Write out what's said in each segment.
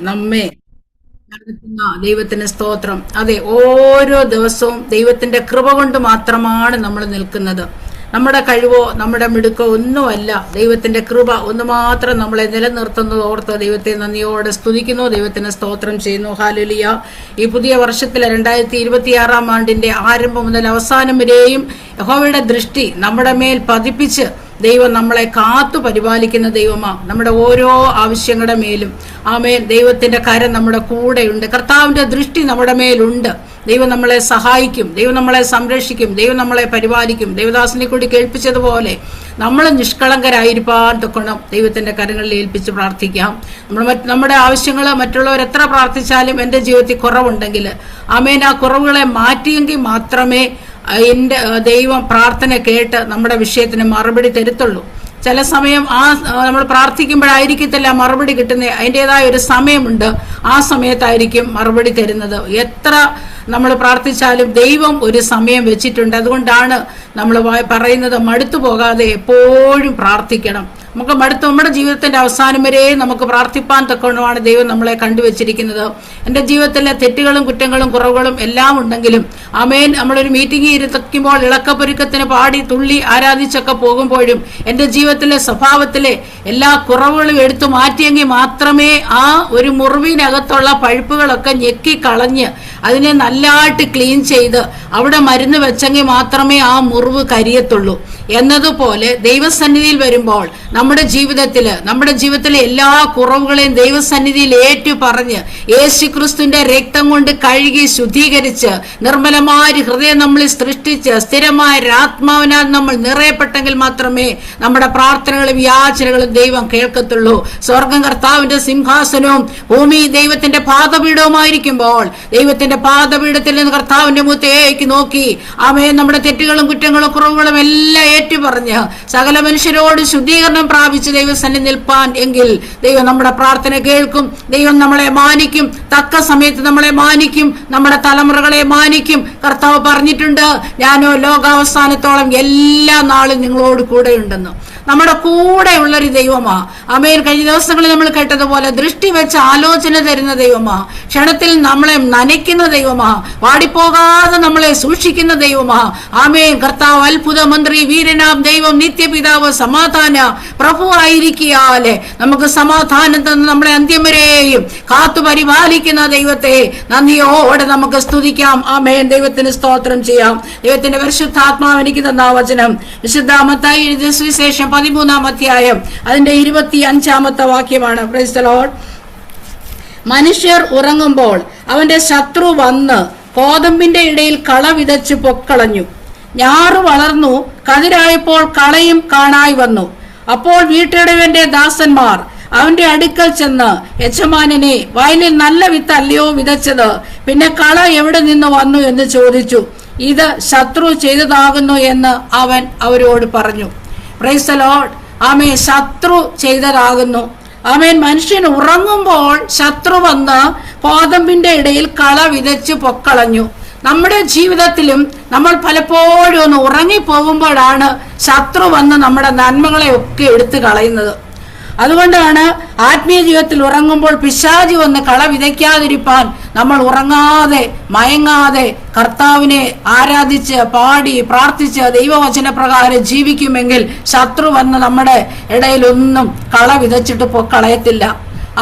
നമ്മെ നടത്തുന്ന ദൈവത്തിന് സ്തോത്രം. അതെ, ഓരോ ദിവസവും ദൈവത്തിന്റെ കൃപ കൊണ്ട് മാത്രമാണ് നമ്മൾ നിൽക്കുന്നത്. നമ്മുടെ കഴിവോ നമ്മുടെ മിടുക്കോ ഒന്നുമല്ല, ദൈവത്തിന്റെ കൃപ ഒന്ന് മാത്രം നമ്മളെ നിലനിർത്തുന്നത് ഓർത്ത് ദൈവത്തെ നന്ദിയോടെ സ്തുതിക്കുന്നു, ദൈവത്തിന് സ്തോത്രം ചെയ്യുന്നു. ഹല്ലേലൂയ. ഈ പുതിയ വർഷത്തിലെ 2026 ആണ്ടിന്റെ ആരംഭം മുതൽ അവസാനം വരെയും യഹോവയുടെ ദൃഷ്ടി നമ്മുടെ മേൽ പതിപ്പിച്ച് ദൈവം നമ്മളെ കാത്തു പരിപാലിക്കുന്ന ദൈവമാ. നമ്മുടെ ഓരോ ആവശ്യങ്ങളുടെ മേലും ആമേൻ ദൈവത്തിന്റെ കരം നമ്മുടെ കൂടെയുണ്ട്. കർത്താവിന്റെ ദൃഷ്ടി നമ്മുടെ മേലുണ്ട്. ദൈവം നമ്മളെ സഹായിക്കും, ദൈവം നമ്മളെ സംരക്ഷിക്കും, ദൈവം നമ്മളെ പരിപാലിക്കും. ദൈവദാസനെ കൂടി കേൾപ്പിച്ചതുപോലെ നമ്മൾ നിഷ്കളങ്കരായിരിക്കാൻ തൊക്കണം ദൈവത്തിന്റെ കരങ്ങളിൽ ഏൽപ്പിച്ച് പ്രാർത്ഥിക്കാം. നമ്മുടെ ആവശ്യങ്ങൾ മറ്റുള്ളവർ എത്ര പ്രാർത്ഥിച്ചാലും എൻ്റെ ജീവിതത്തിൽ കുറവുണ്ടെങ്കിൽ ആമേൻ ആ കുറവുകളെ മാറ്റിയെങ്കിൽ മാത്രമേ എൻ്റെ ദൈവം പ്രാർത്ഥന കേട്ട് നമ്മുടെ വിഷയത്തിന് മറുപടി തരുത്തുള്ളൂ. ചില സമയം നമ്മൾ പ്രാർത്ഥിക്കുമ്പോഴായിരിക്കത്തില്ല മറുപടി കിട്ടുന്നത്, അതിൻ്റെതായ ഒരു സമയമുണ്ട്. ആ സമയത്തായിരിക്കും മറുപടി തരുന്നത്. എത്ര നമ്മൾ പ്രാർത്ഥിച്ചാലും ദൈവം ഒരു സമയം വെച്ചിട്ടുണ്ട്. അതുകൊണ്ടാണ് നമ്മൾ പറയുന്നത് മടുത്തു പോകാതെ എപ്പോഴും പ്രാർത്ഥിക്കണം. നമുക്ക് നമ്മുടെ ജീവിതത്തിന്റെ അവസാനം വരെ നമുക്ക് പ്രാർത്ഥിപ്പാൻ തക്കവണ്ണമാണ് ദൈവം നമ്മളെ കണ്ടുവച്ചിരിക്കുന്നത്. എൻ്റെ ജീവിതത്തിലെ തെറ്റുകളും കുറ്റങ്ങളും കുറവുകളും എല്ലാം ഉണ്ടെങ്കിലും ആമേൻ നമ്മളൊരു മീറ്റിംഗ് ഇരുത്തുമ്പോൾ ഇളക്കപ്പൊരുക്കത്തിന് പാടി തുള്ളി ആരാധിച്ചൊക്കെ പോകുമ്പോഴും എൻ്റെ ജീവിതത്തിലെ സ്വഭാവത്തിലെ എല്ലാ കുറവുകളും എടുത്തു മാറ്റിയെങ്കിൽ മാത്രമേ ആ ഒരു മുറിവിനകത്തുള്ള പഴുപ്പുകളൊക്കെ ഞെക്കി കളഞ്ഞ് അതിനെ നല്ലതായിട്ട് ക്ലീൻ ചെയ്ത് അവിടെ മരുന്ന് വെച്ചെങ്കിൽ മാത്രമേ ആ മുറിവ് കരിയത്തുള്ളൂ. എന്നതുപോലെ ദൈവസന്നിധിയിൽ വരുമ്പോൾ നമ്മുടെ ജീവിതത്തിലെ എല്ലാ കുറവുകളെയും ദൈവസന്നിധിയിൽ ഏറ്റു പറഞ്ഞ് യേശുക്രിസ്തുവിന്റെ രക്തം കൊണ്ട് കഴുകി ശുദ്ധീകരിച്ച് നിർമ്മലമായ ഹൃദയം നമ്മളിൽ സൃഷ്ടിച്ച് സ്ഥിരമായ ആത്മാവിനാൽ നമ്മൾ നിറയപ്പെട്ടെങ്കിൽ മാത്രമേ നമ്മുടെ പ്രാർത്ഥനകളും യാചനകളും ദൈവം കേൾക്കത്തുള്ളൂ. സ്വർഗം കർത്താവിന്റെ സിംഹാസനവും ഭൂമി ദൈവത്തിന്റെ പാദപീഠവുമായിരിക്കുമ്പോൾ ദൈവത്തിന്റെ പാദപീഠത്തിൽ നിന്ന് കർത്താവിന്റെ മുഖത്തേക്ക് നോക്കി ആമേൻ നമ്മുടെ തെറ്റുകളും കുറ്റങ്ങളും കുറവുകളും എല്ലാം ഏറ്റുപറഞ്ഞ് സകല മനുഷ്യരോട് ശുദ്ധീകരണം പ്രാപിച്ച് ദൈവസന്നിധി നിൽപ്പാൻ എങ്കിൽ ദൈവം നമ്മുടെ പ്രാർത്ഥന കേൾക്കും. ദൈവം നമ്മളെ മാനിക്കും, തക്ക സമയത്ത് നമ്മളെ മാനിക്കും, നമ്മുടെ തലമുറകളെ മാനിക്കും. കർത്താവ് പറഞ്ഞിട്ടുണ്ട്, ഞാനോ ലോകാവസാനത്തോളം എല്ലാ നാളും നിങ്ങളോട് കൂടെയുണ്ടെന്ന്. നമ്മുടെ കൂടെ ഉള്ളൊരു ദൈവമാ. ആമേൻ. കഴിഞ്ഞ ദിവസങ്ങളിൽ നമ്മൾ കേട്ടതുപോലെ ദൃഷ്ടി വെച്ച് ആലോചന തരുന്ന ദൈവമാ, ക്ഷണത്തിൽ നമ്മളെ നനയ്ക്കുന്ന ദൈവമാ, വാടിപ്പോകാതെ നമ്മളെ സൂക്ഷിക്കുന്ന ദൈവമാ. ആമേൻ. കർത്താവ് അത്ഭുത മന്ത്രി, വീരനാം ദൈവം, നിത്യപിതാവ്, സമാധാന പ്രഭു ആയിരിക്കാലെ നമുക്ക് സമാധാനം തന്ന് നമ്മളെ അന്ത്യം വരെയും കാത്തു പരിപാലിക്കുന്ന ദൈവത്തെ നന്ദിയോടെ നമുക്ക് സ്തുതിക്കാം. ആമേൻ. ദൈവത്തിന് സ്തോത്രം ചെയ്യാം. ദൈവത്തിന്റെ പരിശുദ്ധാത്മാവ് എനിക്ക് തന്ന വചനം വിശുദ്ധ മത്തായി എഴുതിയ സുവിശേഷം 13-ാം അധ്യായം അതിന്റെ 25-ാമത്തെ വാക്യമാണ്. Price the Lord. മനുഷ്യർ ഉറങ്ങുമ്പോൾ അവന്റെ ശത്രു വന്ന് കോതമ്പിന്റെ ഇടയിൽ കള വിതച്ച് പൊക്കളഞ്ഞു. ഞാറു വളർന്നു, കതിരായപ്പോൾ കളയും കാണായി വന്നു. അപ്പോൾ വീട്ടുടയവന്റെ ദാസന്മാർ അവന്റെ അടുക്കൽ ചെന്ന്, യജമാനനെ, വയലിൽ നല്ല വിത്ത് അല്ലയോ വിതച്ചത്? പിന്നെ കള എവിടെ നിന്ന് വന്നു എന്ന് ചോദിച്ചു. ഇത് ശത്രു ചെയ്തതാകുന്നു എന്ന് അവൻ അവരോട് പറഞ്ഞു. Praise the Lord. ആമേൻ. ശത്രു ചെയ്തതാകുന്നു. ആമേൻ. മനുഷ്യൻ ഉറങ്ങുമ്പോൾ ശത്രു വന്ന് കോതമ്പിന്റെ ഇടയിൽ കള വിതച്ച് പൊക്കളഞ്ഞു. നമ്മുടെ ജീവിതത്തിലും നമ്മൾ പലപ്പോഴും ഒന്ന് ഉറങ്ങിപ്പോകുമ്പോഴാണ് ശത്രു വന്ന് നമ്മുടെ നന്മകളെ ഒക്കെ എടുത്തു കളയുന്നത്. അതുകൊണ്ടാണ് ആത്മീയ ജീവിതത്തിൽ ഉറങ്ങുമ്പോൾ പിശാചി വന്ന് കള വിതയ്ക്കാതിരിപ്പാൻ നമ്മൾ ഉറങ്ങാതെ മയങ്ങാതെ കർത്താവിനെ ആരാധിച്ച് പാടി പ്രാർത്ഥിച്ച് ദൈവവചന പ്രകാരം ജീവിക്കുമെങ്കിൽ ശത്രു വന്ന് നമ്മുടെ ഇടയിലൊന്നും കള വിതച്ചിട്ട് കളയത്തില്ല.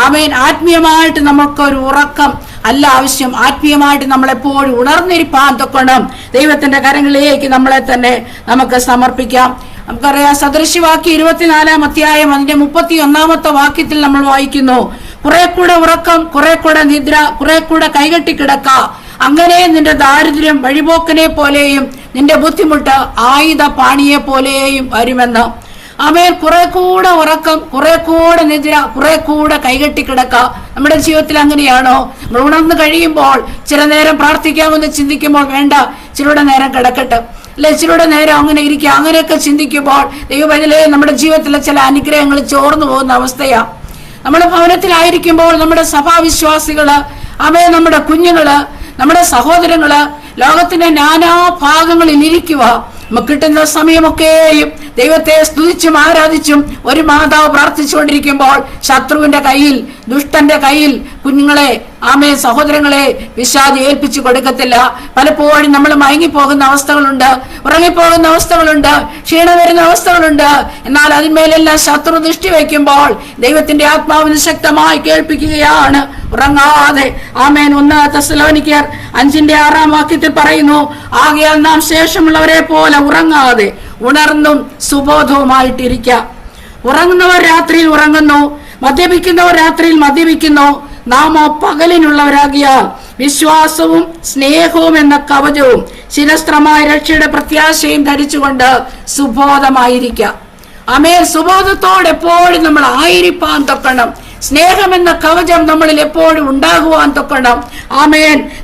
ആമേൻ. ആത്മീയമായിട്ട് നമുക്കൊരു ഉറക്കം അല്ല ആവശ്യം. ആത്മീയമായിട്ട് നമ്മളെപ്പോഴും ഉണർന്നിരിപ്പാൻ തൊക്കണം ദൈവത്തിന്റെ കരങ്ങളിലേക്ക് നമ്മളെ തന്നെ നമുക്ക് സമർപ്പിക്കാം. നമുക്കറിയാം, സദൃശ്യവാക്യം 24-ാം അധ്യായം അതിന്റെ 31-ാമത്തെ വാക്യത്തിൽ നമ്മൾ വായിക്കുന്നു, കുറെ കൂടെ ഉറക്കം, കുറെ കൂടെ നിദ്ര, കുറെ കൂടെ കൈകെട്ടി കിടക്ക. അങ്ങനെ നിന്റെ ദാരിദ്ര്യം വഴിപോക്കനെ പോലെയും നിന്റെ ബുദ്ധിമുട്ട് ആയുധ പാണിയെ പോലെയും വരുമെന്ന്. ആമേൻ. കുറെ കൂടെ ഉറക്കം, കുറെ കൂടെ നിദ്ര, കുറെ കൂടെ കൈകെട്ടി കിടക്ക. നമ്മുടെ ജീവിതത്തിൽ അങ്ങനെയാണോ? നമ്മൾ ഉണർന്നു കഴിയുമ്പോൾ ചില നേരം പ്രാർത്ഥിക്കാമെന്ന് ചിന്തിക്കുമ്പോൾ വേണ്ട, ചിലരുടെ നേരം കിടക്കട്ടെ, അല്ലെ ചിലരുടെ നേരം അങ്ങനെ ഇരിക്കുക, അങ്ങനെയൊക്കെ ചിന്തിക്കുമ്പോൾ ദൈവത്തിലെ നമ്മുടെ ജീവിതത്തിലെ ചില അനുഗ്രഹങ്ങൾ ചോർന്നു പോകുന്ന അവസ്ഥയാ. നമ്മൾ ഭവനത്തിലായിരിക്കുമ്പോൾ നമ്മുടെ സഭാവിശ്വാസികള്, ആമേൻ, നമ്മുടെ കുഞ്ഞുങ്ങള്, നമ്മുടെ സഹോദരങ്ങള് ലോകത്തിന്റെ നാനാ ഭാഗങ്ങളിൽ ഇരിക്കുക. നമുക്ക് കിട്ടുന്ന സമയമൊക്കെയും ദൈവത്തെ സ്തുതിച്ചും ആരാധിച്ചും ഒരു മാതാവ് പ്രാർത്ഥിച്ചുകൊണ്ടിരിക്കുമ്പോൾ ശത്രുവിന്റെ കയ്യിൽ, ദുഷ്ടന്റെ കയ്യിൽ കുഞ്ഞുങ്ങളെ, സഹോദരങ്ങളെ വിഷാദി ഏൽപ്പിച്ചു കൊടുക്കത്തില്ല. പലപ്പോഴും നമ്മൾ മയങ്ങിപ്പോകുന്ന അവസ്ഥകളുണ്ട്, ഉറങ്ങിപ്പോകുന്ന അവസ്ഥകളുണ്ട്, ക്ഷീണം വരുന്ന അവസ്ഥകളുണ്ട്. എന്നാൽ അതിന്മേലെല്ലാം ശത്രു ദൃഷ്ടി വയ്ക്കുമ്പോൾ ദൈവത്തിന്റെ ആത്മാവിന് ശക്തമായി കേൾപ്പിക്കുകയാണ്, ഉറങ്ങാതെ. 1 തെസ്സലോനിക്കർ 5:6 പറയുന്നു, ആകയാൽ നാം ശേഷമുള്ളവരെ പോലെ ഉറങ്ങാതെ ഉണർന്നും സുബോധവുമായിട്ടിരിക്കുക. ഉറങ്ങുന്നവർ രാത്രിയിൽ ഉറങ്ങുന്നു, മദ്യപിക്കുന്നവർ രാത്രിയിൽ മദ്യപിക്കുന്നു. നാം പകലിനുള്ളവരാകിയാൽ വിശ്വാസവും സ്നേഹവും എന്ന കവചവും ശിരസ്ത്രമായ രക്ഷയുടെ പ്രത്യാശയും ധരിച്ചുകൊണ്ട് സുബോധമായിരിക്കുക. സുബോധത്തോടെ എപ്പോഴും നമ്മൾ ആയിരിക്കാൻ തൊക്കണം. സ്നേഹമെന്ന കവചം നമ്മളിൽ എപ്പോഴും ഉണ്ടാകുവാൻ തൊക്കണം.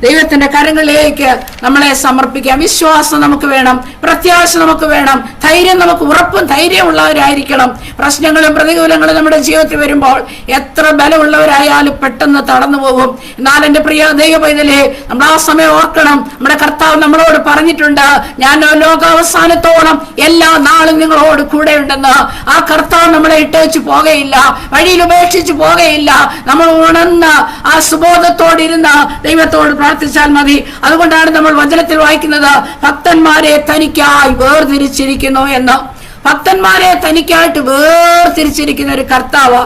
ദൈവത്തിന്റെ കരങ്ങളിലേക്ക് നമ്മളെ സമർപ്പിക്കാം. വിശ്വാസം നമുക്ക് വേണം, പ്രത്യാശ നമുക്ക് വേണം, ധൈര്യം നമുക്ക്, ഉറപ്പും ധൈര്യമുള്ളവരായിരിക്കണം. പ്രശ്നങ്ങളും പ്രതികൂലങ്ങളും നമ്മുടെ ജീവിതത്തിൽ വരുമ്പോൾ എത്ര ബലമുള്ളവരായാലും പെട്ടെന്ന് തടന്നു പോകും. എന്നാൽ എന്റെ പ്രിയ ദൈവ പൈതലേ, നമ്മൾ ആ സമയം ഓർക്കണം, നമ്മുടെ കർത്താവ് നമ്മളോട് പറഞ്ഞിട്ടുണ്ട്, ഞാൻ ലോകാവസാനത്തോളം എല്ലാ നാളും നിങ്ങളോട് കൂടെ ഉണ്ടെന്ന്. ആ കർത്താവ് നമ്മളെ ഇട്ടേച്ചു പോകയില്ല, വഴിയിൽ ഉപേക്ഷിച്ചു പോകയില്ല. നമ്മൾ ഉണർന്ന് ആ സുബോധത്തോടിരുന്ന് ദൈവത്തോട് പ്രാർത്ഥിച്ചാൽ മതി. അതുകൊണ്ടാണ് നമ്മൾ വചനത്തിൽ വായിക്കുന്നത്, ഭക്തന്മാരെ തനിക്കായി വേർതിരിച്ചിരിക്കുന്നു എന്ന്. ഭക്തന്മാരെ തനിക്കായിട്ട് വേർതിരിച്ചിരിക്കുന്ന ഒരു കർത്താവ്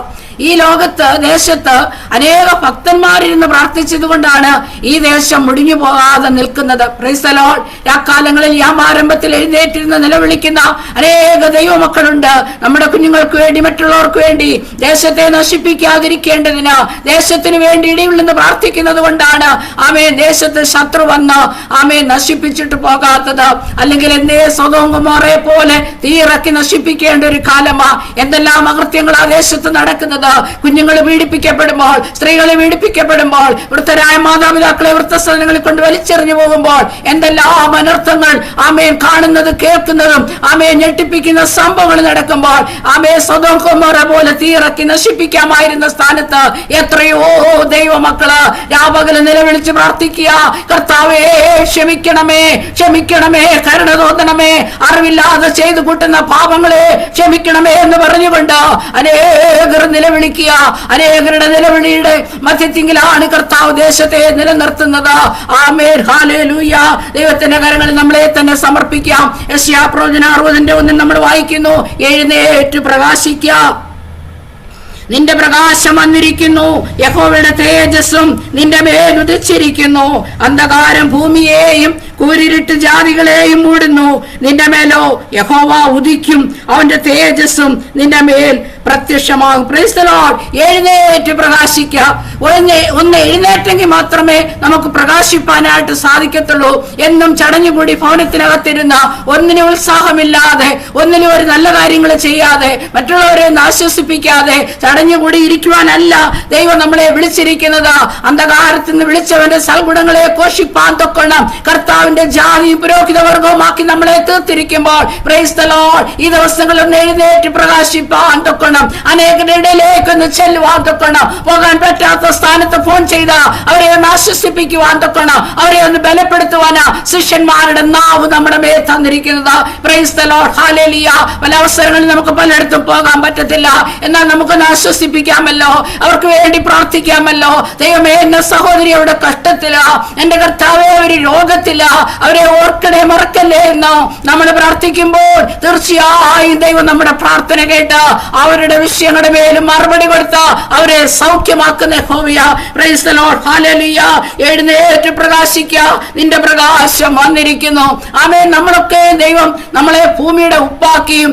ഈ ലോകത്ത്, ദേശത്ത് അനേക ഭക്തന്മാരിരുന്ന് പ്രാർത്ഥിച്ചത് കൊണ്ടാണ് ഈ ദേശം മുടിഞ്ഞു പോകാതെ നിൽക്കുന്നത്. Praise the Lord. രാക്കാലങ്ങളിൽ യാമാരംഭത്തിൽ എഴുന്നേറ്റിരുന്ന് നിലവിളിക്കുന്ന അനേക ദൈവമക്കളുണ്ട്. നമ്മുടെ കുഞ്ഞുങ്ങൾക്ക് വേണ്ടി, മറ്റുള്ളവർക്ക് വേണ്ടി, ദേശത്തെ നശിപ്പിക്കാതിരിക്കേണ്ടതിന്, ദേശത്തിന് വേണ്ടി ഇടിവില്ലെന്ന് പ്രാർത്ഥിക്കുന്നത് കൊണ്ടാണ് ദേശത്ത് ശത്രു വന്ന് നശിപ്പിച്ചിട്ട് പോകാത്തത്. അല്ലെങ്കിൽ എന്തേ സൊദോം ഗൊമോറയെ പോലെ തീയിറക്കി നശിപ്പിക്കേണ്ട ഒരു കാലമാ. എന്തെല്ലാം അകൃത്യങ്ങൾ ആ ദേശത്ത് നടക്കുന്നത്. കുഞ്ഞുങ്ങൾ പീഡിപ്പിക്കപ്പെടുമ്പോൾ, സ്ത്രീകളെ പീഡിപ്പിക്കപ്പെടുമ്പോൾ, വൃദ്ധരായ മാതാപിതാക്കളെ വൃദ്ധസ്ഥലങ്ങളിൽ കൊണ്ട് വലിച്ചെറിഞ്ഞു പോകുമ്പോൾ എന്തെല്ലാം അനർത്ഥങ്ങൾ കാണുന്നത്, കേൾക്കുന്നതും ഞെട്ടിപ്പിക്കുന്ന സംഭവങ്ങൾ നടക്കുമ്പോൾ സൊദോം ഗൊമോറ പോലെ തീയിറക്കി നശിപ്പിക്കാമായിരുന്ന സ്ഥാനത്ത് എത്രയോ ദൈവമക്കള് രാപകല് നിലവിളിച്ച് പ്രാർത്ഥിക്കുക, കർത്താവേ ക്ഷമിക്കണമേ, ക്ഷമിക്കണമേ, കരുണ തോന്നണമേ, അറിവില്ലാതെ ചെയ്തു കൂട്ടുന്ന പാപങ്ങളെ ക്ഷമിക്കണമേ എന്ന് പറഞ്ഞുകൊണ്ട് അനേകർ നിലവിളിക്കുക. അനേകരുടെ നിലവിളിയുടെ മധ്യത്തിങ്കിലാണ് കർത്താവ് ദേശത്തെ നിലനിർത്തുന്നത്. ആമേൻ, ഹല്ലേലൂയ. ദൈവത്തിന്റെ കരങ്ങളിൽ നമ്മളെ തന്നെ സമർപ്പിക്കാം. യെശയ്യാ പ്രവചനം 60:1 നമ്മൾ വായിക്കുന്നു, എഴുന്നേറ്റ് പ്രകാശിക്കുക, നിന്റെ പ്രകാശം വന്നിരിക്കുന്നു, യഹോവയുടെ തേജസ്സും നിന്റെ മേൽ ഉദിച്ചിരിക്കുന്നു. അന്ധകാരം ഭൂമിയെയും കൂരിരുട്ട് ജാതികളെയും മൂടുന്നു. നിന്റെ മേലോ യഹോവ ഉദിക്കും, അവന്റെ തേജസ്സും നിന്റെ മേൽ പ്രത്യക്ഷമാകും. Price the Lord. എഴുന്നേറ്റ് പ്രകാശിക്കുക. ഒന്ന് എഴുന്നേറ്റെങ്കിൽ മാത്രമേ നമുക്ക് പ്രകാശിപ്പാനായിട്ട് സാധിക്കത്തുള്ളൂ. എന്നും ചടഞ്ഞുകൂടി ഭവനത്തിനകത്തിരുന്ന, ഒന്നിനും ഉത്സാഹമില്ലാതെ, ഒന്നിനും ഒരു നല്ല കാര്യങ്ങൾ ചെയ്യാതെ, മറ്റുള്ളവരെ ആശ്വസിപ്പിക്കാതെ ചടഞ്ഞുകൂടി ഇരിക്കുവാനല്ല ദൈവം നമ്മളെ വിളിച്ചിരിക്കുന്നത്. അന്ധകാരത്തിൽ നിന്ന് വിളിച്ചവന്റെ സൽഗുണങ്ങളെ പോഷിപ്പാൻ തൊക്കണം. കർത്താവിന്റെ ജാതി പുരോഹിത വർഗവുമാക്കി നമ്മളെ തീർത്തിരിക്കുമ്പോൾ പ്രൈസ് ദി ലോർഡ്, ഈ ദിവസങ്ങളിൽ ഒന്ന് എഴുന്നേറ്റ് പ്രകാശിപ്പാൻ തൊക്കണം. അനേകരുടെ ഇടയിലേക്ക് ഒന്ന് ചെല്ലുവാൻ തൊക്കണം. പോകാൻ പറ്റാത്ത സ്ഥാനത്ത് ഫോൺ ചെയ്ത അവരെ ഒന്ന് ആശ്വസിപ്പിക്കുവാൻ തൊക്കണം. അവരെ ഒന്ന് ബലപ്പെടുത്തുവാനാ ശിഷ്യന്മാരുടെ നാവ് നമ്മുടെ മേൽ തന്നിരിക്കുന്നത്. Price the Lord, hallelujah. പല അവസരങ്ങളിൽ നമുക്ക് പലയിടത്തും പോകാൻ പറ്റത്തില്ല, എന്നാൽ നമുക്കൊന്ന് ആശ്വസിപ്പിക്കാമല്ലോ, അവർക്ക് വേണ്ടി പ്രാർത്ഥിക്കാമല്ലോ. ദൈവമേ, എന്റെ സഹോദരി അവിടെ കഷ്ടത്തില, എന്റെ കർത്താവേ ഒരു രോഗത്തില, അവരെ ഓർക്കണേ, മറക്കല്ലേ എന്ന് നമ്മൾ പ്രാർത്ഥിക്കുമ്പോൾ തീർച്ചയായും ദൈവം നമ്മുടെ പ്രാർത്ഥന കേട്ട് അവരുടെ വിഷയങ്ങളുടെ മേലും മറുപടി കൊടുത്ത അവരെ സൗഖ്യമാക്കുന്ന യഹോവയ. പ്രൈസ് ദി ലോർഡ്, ഹല്ലേലൂയ. എഴുന്നേറ്റ് പ്രകാശിക്കുക, നിന്റെ പ്രകാശം വന്നിരിക്കുന്നു. ആമേൻ. നമ്മളൊക്കെ ദൈവം നമ്മളെ ഭൂമിയുടെ ഉപ്പാക്കിയും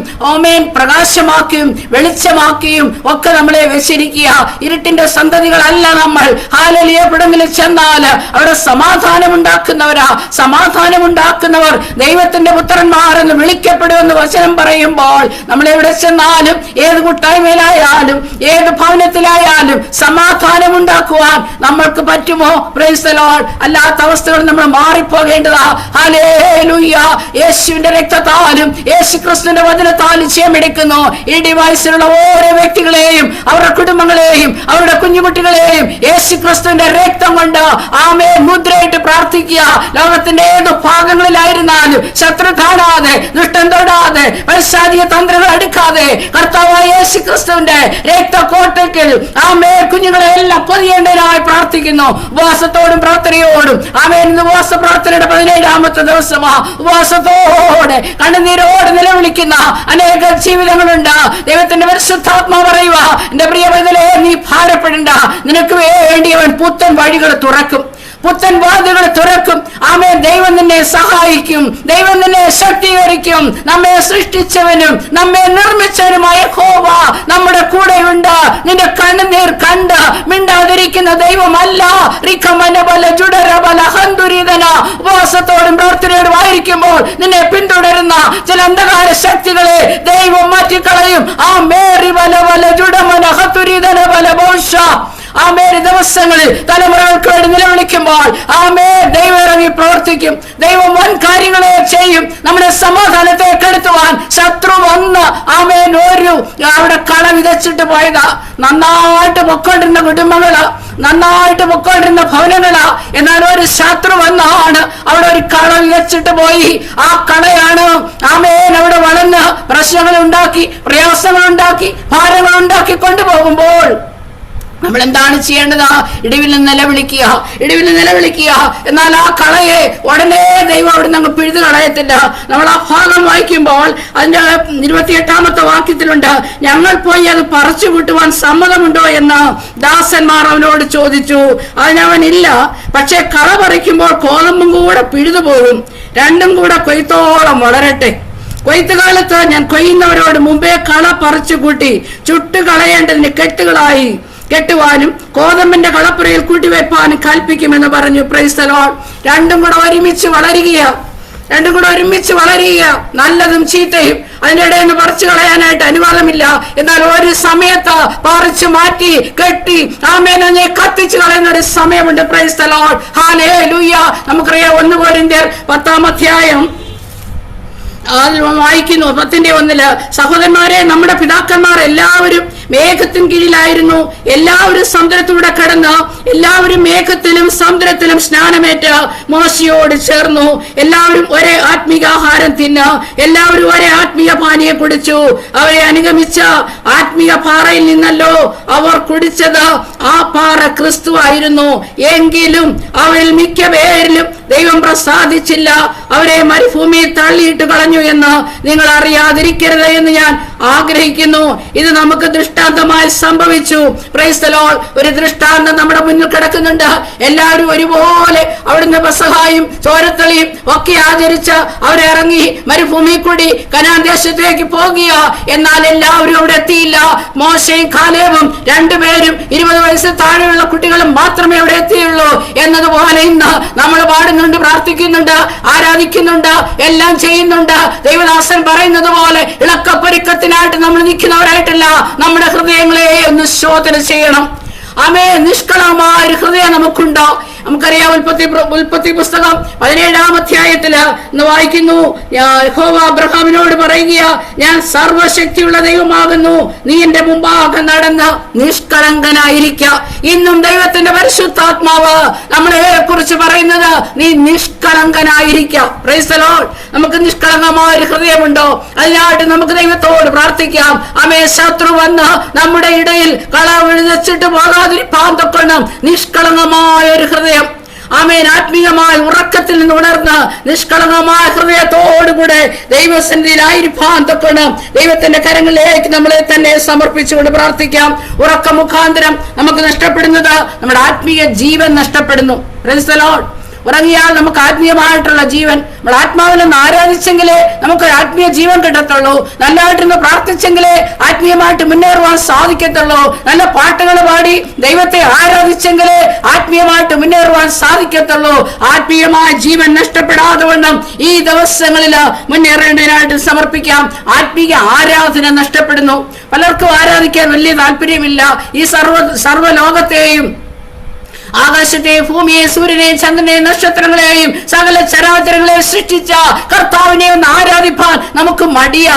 പ്രകാശമാക്കിയും വെളിച്ചമാക്കിയും ഒക്കെ നമ്മളെ വെച്ചിരിക്കുക. ഇരുട്ടിന്റെ സന്തതികളല്ല നമ്മൾ. ഹല്ലേലൂയ. എവിടെങ്കിലും ചെന്നാൽ അവിടെ സമാധാനമുണ്ടാക്കുന്നവരാ. സമാധാനമുണ്ടാക്കുന്നവർ ദൈവത്തിന്റെ പുത്രന്മാരെന്ന് വിളിക്കപ്പെടുമെന്ന് വചനം പറയുമ്പോൾ നമ്മൾ എവിടെ ചെന്നാലും, ഏത് കൂട്ടായ്മയിലായാലും, ഏത് ഭവനത്തിലായാലും സമാധാനം ഉണ്ടാക്കുവാൻ നമ്മൾക്ക് പറ്റുമോ? Price the Lord. അല്ലാത്ത അവസ്ഥകൾ നമ്മൾ മാറിപ്പോകേണ്ടതാ. ഹല്ലേലൂയ. യേശുവിന്റെ രക്തത്താലും യേശു ക്രിസ്തുവിന്റെ വചനത്താലും ജയമെടുക്കുന്നു. ഈ ഡിവൈസിലുള്ള ഓരോ വ്യക്തികളെയും, അവരുടെ കുടുംബങ്ങളെയും, അവരുടെ കുഞ്ഞുകുട്ടികളെയും യേശു ക്രിസ്തുവിന്റെ രക്തം കൊണ്ട് മുദ്രയിട്ട് പ്രാർത്ഥിക്കുക. ലോകത്തിന്റെ ലോകത്തിന്റെ ഏത് ഭാഗങ്ങളിലായിരുന്നാലും ശത്രു കാണാതെ, ദുഷ്ടൻ തൊടാതെ, പൈശാചിക തന്ത്രങ്ങൾ എടുക്കാതെ കർത്താവായ യേശു ക്രിസ്തുവിന്റെ രക്തക്കോട്ടയ്ക്ക് കുഞ്ഞുങ്ങളെ എല്ലാം പൊതിയേണ്ടതിനായി പ്രാർത്ഥിക്കുന്നു. ഉപവാസത്തോടും പ്രാർത്ഥനയോടും ഇന്ന് ഉപവാസ പ്രാർത്ഥനയുടെ 17ാമത്തെ ദിവസമാ. ഉപവാസത്തോടെ കണ്ണുനീരോട് നിലവിളിക്കുന്ന അനേക ജീവിതങ്ങളുണ്ട്. ദൈവത്തിന്റെ പരിശുദ്ധാത്മാവ് പറയുക, എന്റെ പ്രിയ പൈതലേ, നീ ഭാരപ്പെടണ്ട. നിനക്ക് വേണ്ടി അവൻ പുത്തൻ വഴികൾ തുറക്കും, പുത്തൻ വാതിലുകൾ തുറക്കും. ദൈവം നിന്നെ സഹായിക്കും, ദൈവം നിന്നെ ശക്തീകരിക്കും. നമ്മെ സൃഷ്ടിച്ചവനും നമ്മെ നിർമ്മിച്ചവനുമായ യഹോവ നമ്മുടെ കൂടെയുണ്ട്. നിന്റെ കണ്ണുനീർ കണ്ട് മിണ്ടാതിരിക്കുന്ന ദൈവമല്ല. ഉപവാസത്തോടും പ്രാർത്ഥനയോടും ആയിരിക്കുമ്പോൾ നിന്നെ പിന്തുടരുന്ന ചില അന്ധകാര ശക്തികളെ ദൈവം മാറ്റിക്കളയും. ദിവസങ്ങളിൽ തലമുറകൾക്ക് വേണ്ടി നിലവിളിക്കുമ്പോൾ ദൈവം ഇറങ്ങി പ്രവർത്തിക്കും. ദൈവം വൻ കാര്യങ്ങളെ ചെയ്യും. നമ്മുടെ സമാധാനത്തെ കെടുത്തുവാൻ ശത്രു വന്ന് അവിടെ കള വിതച്ചിട്ട് പോയതാ. നന്നായിട്ട് പൊക്കോണ്ടിരുന്ന കുടുംബങ്ങള്, നന്നായിട്ട് പൊക്കോണ്ടിരുന്ന ഭവനങ്ങളാ. എന്നാൽ ഒരു ശത്രു വന്നാണ് അവിടെ ഒരു കള വിതച്ചിട്ട് പോയി. ആ കളയാണ് അവിടെ വളർന്ന് പ്രശ്നങ്ങൾ ഉണ്ടാക്കി, പ്രയാസങ്ങൾ ഉണ്ടാക്കി, ഭാരങ്ങൾ ഉണ്ടാക്കി കൊണ്ടുപോകുമ്പോൾ നമ്മൾ എന്താണ് ചെയ്യേണ്ടത്? ഇടിവിൽ നിന്ന് നിലവിളിക്കുക, ഇടിവിൽ നിന്ന് നിലവിളിക്കുക. എന്നാൽ ആ കളയെ ഉടനെ ദൈവം അവിടെ നിന്ന് പിഴുതു കളയത്തില്ല. നമ്മൾ ആ ഭാഗം വായിക്കുമ്പോൾ അതിന്റെ 28ാമത്തെ വാക്യത്തിലുണ്ട്, ഞങ്ങൾ പോയി അത് പറിച്ചു വിട്ടുവാൻ സമ്മതമുണ്ടോ എന്ന് ദാസന്മാർ അവനോട് ചോദിച്ചു. അതിനവനില്ല, പക്ഷെ കള പറിക്കുമ്പോൾ കോതമ്പും കൂടെ പിഴുതു പോകും, രണ്ടും കൂടെ കൊയ്ത്തോളം വളരട്ടെ. കൊയ്ത്തുകാലത്ത് ഞാൻ കൊയ്യുന്നവരോട് മുമ്പേ കള പറിച്ചു കൂട്ടി ചുട്ടു കളയേണ്ടതിന് കെട്ടുവാനും കോതമ്പിന്റെ കളപ്പുരയിൽ കൂട്ടിവെപ്പാനും കൽപ്പിക്കുമെന്ന് പറഞ്ഞു. Praise the Lord. രണ്ടും കൂടെ ഒരുമിച്ച് വളരുക. നല്ലതും ചീത്തയും അതിന്റെ ഇടയിൽ നിന്ന് പറിച്ചു കളയാനായിട്ട് അനുവാദമില്ല. എന്നാൽ ഒരു സമയത്ത് പറിച്ചു മാറ്റി കെട്ടി അതിനെ കത്തിച്ചു കളയുന്ന ഒരു സമയമുണ്ട്. Price the Lord. ഹല്ലേലൂയ. നമുക്കറിയാം 1 കൊരിന്ത്യർ 10-ാം അധ്യായം വായിക്കുന്നു 10:1. സഹോദരന്മാരെ, നമ്മുടെ പിതാക്കന്മാർ എല്ലാവരും മേഘത്തിന് കീഴിലായിരുന്നു. എല്ലാവരും സമുദ്രത്തിലൂടെ കടന്ന് എല്ലാവരും മേഘത്തിലും സമുദ്രത്തിലും സ്നാനമേറ്റ് മോശയോട് ചേർന്നു. എല്ലാവരും ഒരേ ആത്മീകാഹാരം തിന്ന് എല്ലാവരും ഒരേ ആത്മീയ പാനീയം കുടിച്ചു. അവരെ അനുഗമിച്ച ആത്മീയ പാറയിൽ നിന്നല്ലോ അവർ കുടിച്ചത്. ആ പാറ ക്രിസ്തു ആയിരുന്നു. എങ്കിലും അവരിൽ മിക്ക പേരിലും ദൈവം പ്രസാദിച്ചില്ല. അവരെ മരുഭൂമിയിൽ തള്ളിയിട്ട് കളഞ്ഞു എന്ന് നിങ്ങൾ അറിയാതിരിക്കരുത് എന്ന് ഞാൻ ആഗ്രഹിക്കുന്നു. ഇത് നമുക്ക് ദൃഷ്ടാന്തമായി സംഭവിച്ചു. Price the Lord. ഒരു ദൃഷ്ടാന്തം നമ്മുടെ മുന്നിൽ കിടക്കുന്നുണ്ട്. എല്ലാവരും ഒരുപോലെ അവിടുന്ന് പെസഹായും ചോരത്തളിയും ഒക്കെ ആചരിച്ച് അവരിറങ്ങി മരുഭൂമി കൂടി കനാൻ ദേശത്തേക്ക് പോകുക. എന്നാൽ എല്ലാവരും അവിടെ എത്തിയില്ല. മോശയും കാലേബും രണ്ടുപേരും 20 വയസ്സിൽ താഴെയുള്ള കുട്ടികളും മാത്രമേ അവിടെ എത്തിയുള്ളൂ. എന്നതുപോലെ ഇന്ന് നമ്മൾ പാടുന്നുണ്ട്, പ്രാർത്ഥിക്കുന്നുണ്ട്, ആരാധിക്കുന്നുണ്ട്, എല്ലാം ചെയ്യുന്നുണ്ട്. ദൈവദാസൻ പറയുന്നത് പോലെ ഇളക്കപ്പൊരുക്കത്തിനായിട്ട് നമ്മൾ നിൽക്കുന്നവരായിട്ടല്ല, നമ്മുടെ ഹൃദയങ്ങളെ ഒന്ന് ശോധന ചെയ്യണം. നിഷ്കളങ്കമായ ഒരു ഹൃദയം നമുക്കുണ്ടോ? നമുക്കറിയാം, ഉൽപ്പത്തി പുസ്തകം 17-ാം അധ്യായത്തില് ഇന്ന് വായിക്കുന്നു, യഹോവ അബ്രഹാമിനോട് പറയുക, ഞാൻ സർവശക്തിയുള്ള ദൈവമാകുന്നു, നീ എന്റെ മുമ്പാകെ നടന്ന് നിഷ്കളങ്കനായിരിക്കുക. ഇന്നും ദൈവത്തിന്റെ പരിശുദ്ധാത്മാവ് നമ്മളെ കുറിച്ച് പറയുന്നത്, നീ നിഷ്കളങ്കനായിരിക്കുക. Price the Lord. നമുക്ക് നിഷ്കളങ്കമായ ഒരു ഹൃദയമുണ്ടോ? അതിനായിട്ട് നമുക്ക് ദൈവത്തോട് പ്രാർത്ഥിക്കാം. ശത്രു വന്ന് നമ്മുടെ ഇടയിൽ കള വിഴുതച്ചിട്ട് പോകാതിരിപ്പാൻ തൊക്കണം നിഷ്കളങ്കമായ ഒരു ഹൃദയം. ആത്മീയമായ ഉറക്കത്തിൽ നിന്ന് ഉണർന്ന് നിഷ്കളങ്കമായ ഹൃദയത്തോടുകൂടെ ദൈവസന്നിധിയിലായിരിക്കാൻ തൊക്കണം. ദൈവത്തിന്റെ കരങ്ങളിലേക്ക് നമ്മളെ തന്നെ സമർപ്പിച്ചുകൊണ്ട് പ്രാർത്ഥിക്കാം. ഉറക്ക മുഖാന്തരം നമുക്ക് നഷ്ടപ്പെടുന്നത് നമ്മുടെ ആത്മീയ ജീവൻ നഷ്ടപ്പെടുന്നു. Praise the Lord. ഉറങ്ങിയാൽ നമുക്ക് ആത്മീയമായിട്ടുള്ള ജീവൻ, നമ്മൾ ആത്മാവിനൊന്ന് ആരാധിച്ചെങ്കിലേ നമുക്ക് ആത്മീയ ജീവൻ കിട്ടത്തുള്ളൂ. നല്ലതായിട്ടൊന്ന് പ്രാർത്ഥിച്ചെങ്കിലേ ആത്മീയമായിട്ട് മുന്നേറുവാൻ സാധിക്കത്തുള്ളൂ. നല്ല പാട്ടുകൾ പാടി ദൈവത്തെ ആരാധിച്ചെങ്കിലേ ആത്മീയമായിട്ട് മുന്നേറുവാൻ സാധിക്കത്തുള്ളൂ. ആത്മീയമായ ജീവൻ നഷ്ടപ്പെടാതെ വണ്ണം ഈ ദിവസങ്ങളിൽ മുന്നേറേണ്ടതിനായിട്ട് സമർപ്പിക്കാം. ആത്മീയ ആരാധന നഷ്ടപ്പെടുന്നു. പലർക്കും ആരാധിക്കാൻ വലിയ താല്പര്യമില്ല. ഈ സർവ്വലോകത്തെയും, ആകാശത്തെയും ഭൂമിയെയും സൂര്യനെയും ചന്ദ്രനെയും നക്ഷത്രങ്ങളെയും സകല ചരാചരങ്ങളെയും സൃഷ്ടിച്ച കർത്താവിനെ ഒന്ന് ആരാധിപ്പാൻ നമുക്ക് മടിയാ.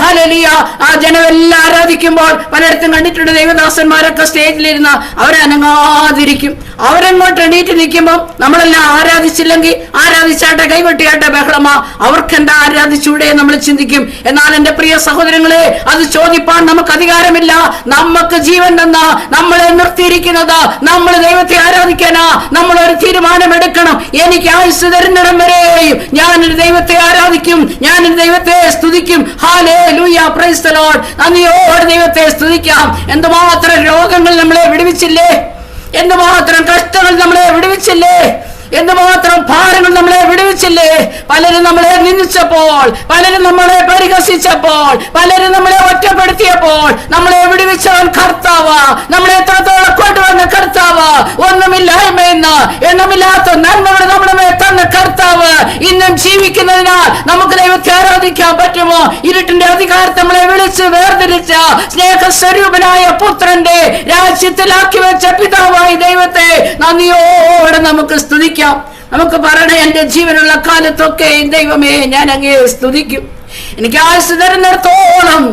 ഹല്ലേലൂയ. ആ ജനമെല്ലാം ആരാധിക്കുമ്പോൾ പലയിടത്തും കണ്ടിട്ടുണ്ട്, ദൈവദാസന്മാരൊക്കെ സ്റ്റേജിലിരുന്ന് അവരനങ്ങാതിരിക്കും. നിൽക്കും. അവരെങ്ങോട്ട് എണീറ്റ് നിൽക്കുമ്പോൾ നമ്മളെല്ലാം ആരാധിച്ചില്ലെങ്കിൽ ആരാധിച്ചാട്ടെ, കൈവെട്ടിയാട്ടെ, ബഹളമാ, അവർക്കെന്താ ആരാധിച്ചൂടെ നമ്മൾ ചിന്തിക്കും. എന്നാൽ എന്റെ പ്രിയ സഹോദരങ്ങളെ, അത് ചോദിപ്പാൻ നമുക്ക് അധികാരമില്ല. നമുക്ക് ജീവൻ തന്ന നമ്മളെ നിർത്തിയിരിക്കുന്നത് നമ്മൾ ദൈവത്തെ ആരാധിക്കാനാ. നമ്മൾ ഒരു തീരുമാനമെടുക്കണം. എനിക്ക് ആയുസ് തരുന്നിടം വരെയും ഞാനൊരു ദൈവത്തെ ആരാധിക്കും, ഞാനൊരു ദൈവത്തെ സ്തുതിക്കും. Hallelujah, price the Lord. നന്ദിയോടെ ദൈവത്തെ സ്തുതിക്കാം. എന്തുമാത്രം രോഗങ്ങൾ നമ്മളെ വിടുവിച്ചില്ലേ, എന്തുമാത്രം കഷ്ടങ്ങൾ നമ്മളെ വിടുവിച്ചില്ലേ, എന്തുമാത്രം ഭാരങ്ങൾ നമ്മളെ വിടുവിച്ചില്ലേ. പലരും നമ്മളെ നിന്ദിച്ചപ്പോൾ, പലരും നമ്മളെ പരിഹസിച്ചപ്പോൾ, പലരും നമ്മളെ ഒറ്റപ്പെടുത്തിയപ്പോൾ നമ്മളെ വിടുവിച്ചവൻ കർത്താവ്, നമ്മളെ എത്രത്തോളം കൊണ്ടുവന്ന കർത്താവ്, ഒന്നുമില്ലായ്മയെന്ന് എണ്ണമില്ലാത്ത നന്മകൾ നമ്മുടെ മേൽ തന്ന കർത്താവ് ഇന്നും ജീവിക്കുന്നതിനാൽ നമുക്ക് ദൈവത്തെ ആരാധിക്കാൻ പറ്റുമോ? ഇരുട്ടിന്റെ അധികാരത്തെ നമ്മളെ വിളിച്ച് വേർതിരിച്ച സ്നേഹസ്വരൂപനായ പുത്രന്റെ രാജ്യത്തിലാക്കി വെച്ച പിതാവായ ദൈവത്തെ നന്ദിയോടെ നമുക്ക് സ്തുതിക്കാം. നമുക്ക് പറയണേ, എന്റെ ജീവനുള്ള കാലത്തൊക്കെ ദൈവമേ ഞാൻ അങ്ങയെ സ്തുതിക്കും. എനിക്ക് ആയുസ് തരുന്നിടത്തോളം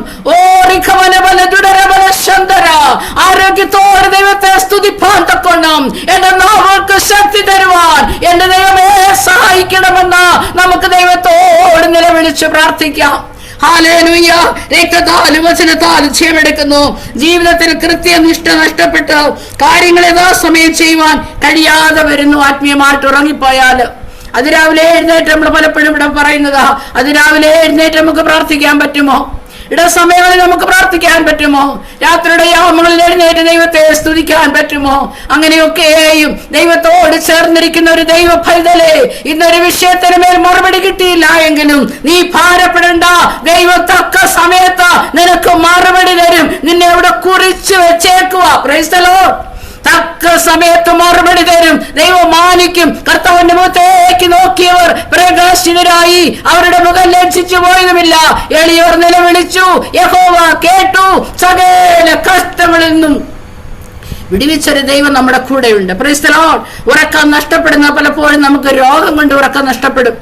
ആരോഗ്യത്തോടെ ദൈവത്തെ സ്തുതിപ്പാൻ തക്കോണം എന്റെ നാവുകൾക്ക് ശക്തി തരുവാൻ എന്റെ ദൈവമേ സഹായിക്കണമെന്ന് നമുക്ക് ദൈവത്തോട് നിലവിളിച്ച് പ്രാർത്ഥിക്കാം. ഹല്ലേലൂയ. രക്തത്താലും വചനത്താലും ജയമെടുക്കുന്നു. ജീവിതത്തിൽ കൃത്യനിഷ്ഠ നഷ്ടപ്പെട്ട് കാര്യങ്ങൾ യഥാസമയം ചെയ്യുവാൻ കഴിയാതെ വരുന്നു. ആത്മീയമായിട്ട് ഉറങ്ങിപ്പോയാൽ അതിരാവിലെ എഴുന്നേറ്റ് നമ്മൾ പലപ്പോഴും ഇവിടെ പറയുന്നതാ, അതിരാവിലെ എഴുന്നേറ്റ് നമുക്ക് പ്രാർത്ഥിക്കാൻ പറ്റുമോ? ഇടസമയങ്ങളിൽ നമുക്ക് പ്രാർത്ഥിക്കാൻ പറ്റുമോ? രാത്രിയുടെ യാമങ്ങളിൽ എഴുന്നേറ്റ് ദൈവത്തെ സ്തുതിക്കാൻ പറ്റുമോ? അങ്ങനെയൊക്കെയും ദൈവത്തോട് ചേർന്നിരിക്കുന്ന ഒരു ദൈവ പൈതലേ, ഇന്നൊരു വിഷയത്തിന് മേൽ മറുപടി കിട്ടിയില്ല എങ്കിലും നീ ഭാരപ്പെടേണ്ട. ദൈവം തക്ക സമയത്ത് നിനക്ക് മറുപടി തരും. നിന്നെ അവിടെ കുറിച്ച് വെച്ചേക്കുക. Price the Lord. തക്ക സമയത്ത് മറുപടി തരും. ദൈവം മാനിക്കും. കർത്താവിന്റെ മുഖത്തേക്ക് നോക്കിയവർ പ്രകാശിതരായി, അവരുടെ മുഖം ലജ്ജിച്ചു പോയതുമില്ല. എളിയവർ നിലവിളിച്ചു, യഹോവ കേട്ടു. സകല കഷ്ടങ്ങളിൽ നിന്നും വിടുവിച്ചൊരു ദൈവം നമ്മുടെ കൂടെയുണ്ട്. Price the Lord. ഉറക്കം നഷ്ടപ്പെടുന്ന പലപ്പോഴും നമുക്ക് രോഗം കൊണ്ട് ഉറക്കം നഷ്ടപ്പെടും.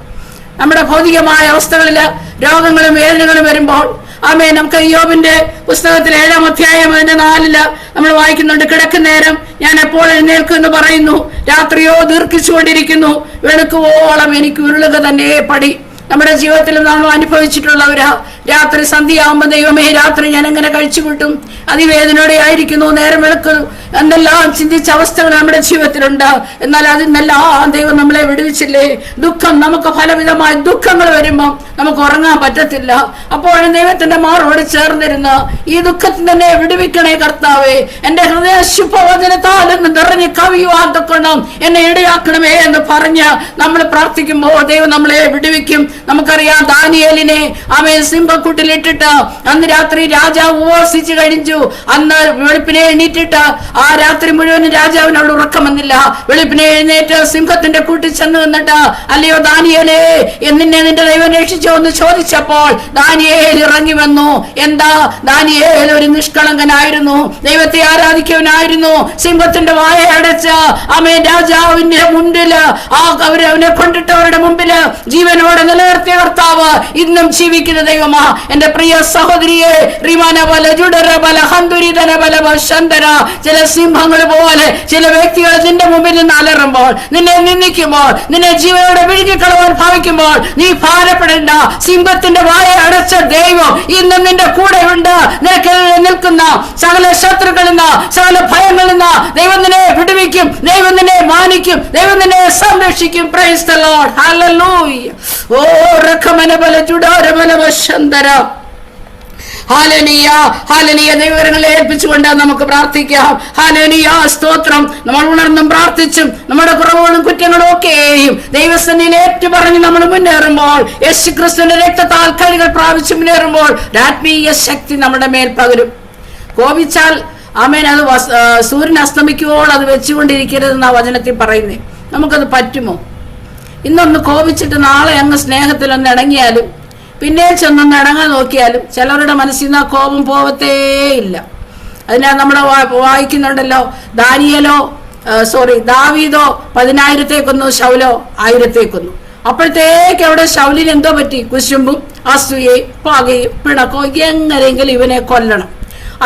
നമ്മുടെ ഭൗതികമായ അവസ്ഥകളില് രോഗങ്ങളും വേദനകളും വരുമ്പോൾ ആമേൻ, നമുക്ക് യോബിന്റെ പുസ്തകത്തിൽ 7-ാം അധ്യായം 4 നമ്മൾ വായിക്കുന്നുണ്ട്. കിടക്കുന്നേരം ഞാൻ എപ്പോൾ എഴുന്നേൽക്കും എന്ന് പറയുന്നു, രാത്രിയോ ദീർഘിച്ചുകൊണ്ടിരിക്കുന്നു, വെളുക്കുവോളം എനിക്ക് ഉരുളുക തന്നെ പടി. നമ്മുടെ ജീവിതത്തിൽ നമ്മൾ അനുഭവിച്ചിട്ടുള്ളവരാ. രാത്രി സന്ധ്യയാകുമ്പോൾ ദൈവമേ, രാത്രി ഞാൻ എങ്ങനെ കഴിച്ചു കൂട്ടും, അതിവേദനയോടെ ആയിരിക്കുന്നു, നേരം വെളുക്കുന്നു എന്നെല്ലാം ചിന്തിച്ച അവസ്ഥകൾ നമ്മുടെ ജീവിതത്തിലുണ്ട്. എന്നാൽ അതിനെല്ലാം ദൈവം നമ്മളെ വിടുവിച്ചില്ലേ? ദുഃഖം, നമുക്ക് ഫലവിധമായ ദുഃഖങ്ങൾ വരുമ്പോൾ നമുക്ക് ഉറങ്ങാൻ പറ്റത്തില്ല. അപ്പോഴും ദൈവത്തിന്റെ മാറോട് ചേർന്നിരുന്ന് ഈ ദുഃഖത്തിൽ തന്നെ വിടുവിക്കണേ കർത്താവേ, എന്റെ ഹൃദയ ശുഭവചനത്താലെന്ന് നിറഞ്ഞ് കവിയുവാൻ തക്കണം എന്നെ ഇടയാക്കണമേ എന്ന് പറഞ്ഞ് നമ്മൾ പ്രാർത്ഥിക്കുമ്പോൾ ദൈവം നമ്മളെ വിടുവിക്കും. നമുക്കറിയാം, ദാനിയേലിനെ അവൻ സിംഹക്കൂട്ടിലിട്ടിട്ട് അന്ന് രാത്രി രാജാവ് ഉപവസിച്ചു കഴിഞ്ഞു. അന്ന് വെളുപ്പിനെ എണീറ്റിട്ട് ആ രാത്രി മുഴുവനും രാജാവിനോട് ഉറക്കം വന്നില്ല. വെളുപ്പിനെ എഴുന്നേറ്റ് സിംഹത്തിന്റെ കൂട്ടിൽ ചെന്ന് നിന്നിട്ട്, അല്ലയോ ദാനിയേലേ, നിന്നെ നിന്റെ ദൈവം രക്ഷിച്ചോ എന്ന് ചോദിച്ചപ്പോൾ ദാനിയേൽ ഇറങ്ങി വന്നു. എന്താ? ദാനിയേൽ ഒരു നിഷ്കളങ്കനായിരുന്നു, ദൈവത്തെ ആരാധിക്കുന്നവനായിരുന്നു. സിംഹത്തിന്റെ വായ അടച്ച് ആമേൻ രാജാവിന്റെ മുൻപില് അവനെ കൊണ്ടിട്ടവരുടെ മുമ്പില് ജീവനോടെ നിലനിർത്തിയ കർത്താവ് ഇന്നും ജീവിക്കുന്ന ദൈവമാ. എന്റെ പ്രിയ സഹോദരിയെ, ചില സിംഹങ്ങൾ പോലെ ചില വ്യക്തികൾ നിന്റെ മുമ്പിൽ നിന്ന് അലറുമ്പോൾ, നിന്നെ നിന്ദിക്കുമ്പോൾ, നിന്നെ ജീവനോടെ വിഴുങ്ങിക്കളവാൻ ഭാവിക്കുമ്പോൾ നീ ഭാരപ്പെടേണ്ട. സിംഹത്തിന്റെ വായ അടച്ച ദൈവം ഇന്നും നിന്റെ കൂടെ ഉണ്ട്. നിനക്ക് നിൽക്കുന്ന സകല ശത്രുക്കളിൽ നിന്ന്, സകല ഭയങ്ങളിൽ നിന്ന് ദൈവം നിന്നെ വിടുവിക്കും, ദൈവം നിന്നെ മാനിക്കും, ദൈവം നിന്നെ സംരക്ഷിക്കും. Praise the Lord. ഹല്ലേലൂയ. ഓ രഖമനബല ജുഡാരബല ശന്തര. ഹല്ലേലൂയ, ഹല്ലേലൂയ. ദൈവങ്ങളെ ഏൽപ്പിച്ചുകൊണ്ട് നമുക്ക് പ്രാർത്ഥിക്കാം. ഹല്ലേലൂയ, സ്തോത്രം. നമ്മൾ ഉണർന്നും പ്രാർത്ഥിച്ചും നമ്മുടെ കുറവുകളും കുറ്റങ്ങളും ഒക്കെയും ദൈവസന്നിധിയിൽ ഏറ്റുപറഞ്ഞ് നമ്മൾ മുന്നേറുമ്പോൾ, യേശുക്രിസ്തുവിന്റെ രക്തത്താൽ കഴുകൽ പ്രാപിച്ച് മുന്നേറുമ്പോൾ ആത്മീയ ശക്തി നമ്മുടെ മേൽ പകരും. കോപിച്ചാൽ ആമേൻ, അത് സൂര്യൻ അസ്തമിക്കുമ്പോൾ അത് വെച്ചുകൊണ്ടിരിക്കരുതെന്നാ വചനത്തിൽ പറയുന്നത്. നമുക്കത് പറ്റുമോ? ഇന്നൊന്ന് കോപിച്ചിട്ട് നാളെ അങ്ങ് സ്നേഹത്തിലൊന്ന് ഇണങ്ങിയാലും പിന്നെ ചെന്നൊന്ന് ഇണങ്ങാൻ നോക്കിയാലും ചിലരുടെ മനസ്സിൽ നിന്ന് ആ കോപം പോവത്തേ ഇല്ല. അതിനാൽ നമ്മൾ വായിക്കുന്നുണ്ടല്ലോ, ദാവീദോ 10,000 കൊന്നു, ശൗലോ 1000 കൊന്നു. അപ്പോഴത്തേക്ക് അവിടെ ശൗലിന് എന്തോ പറ്റി? കുശുമ്പും അസൂയയും പകയും പിണക്കോ, എങ്ങനെയെങ്കിലും ഇവനെ കൊല്ലണം.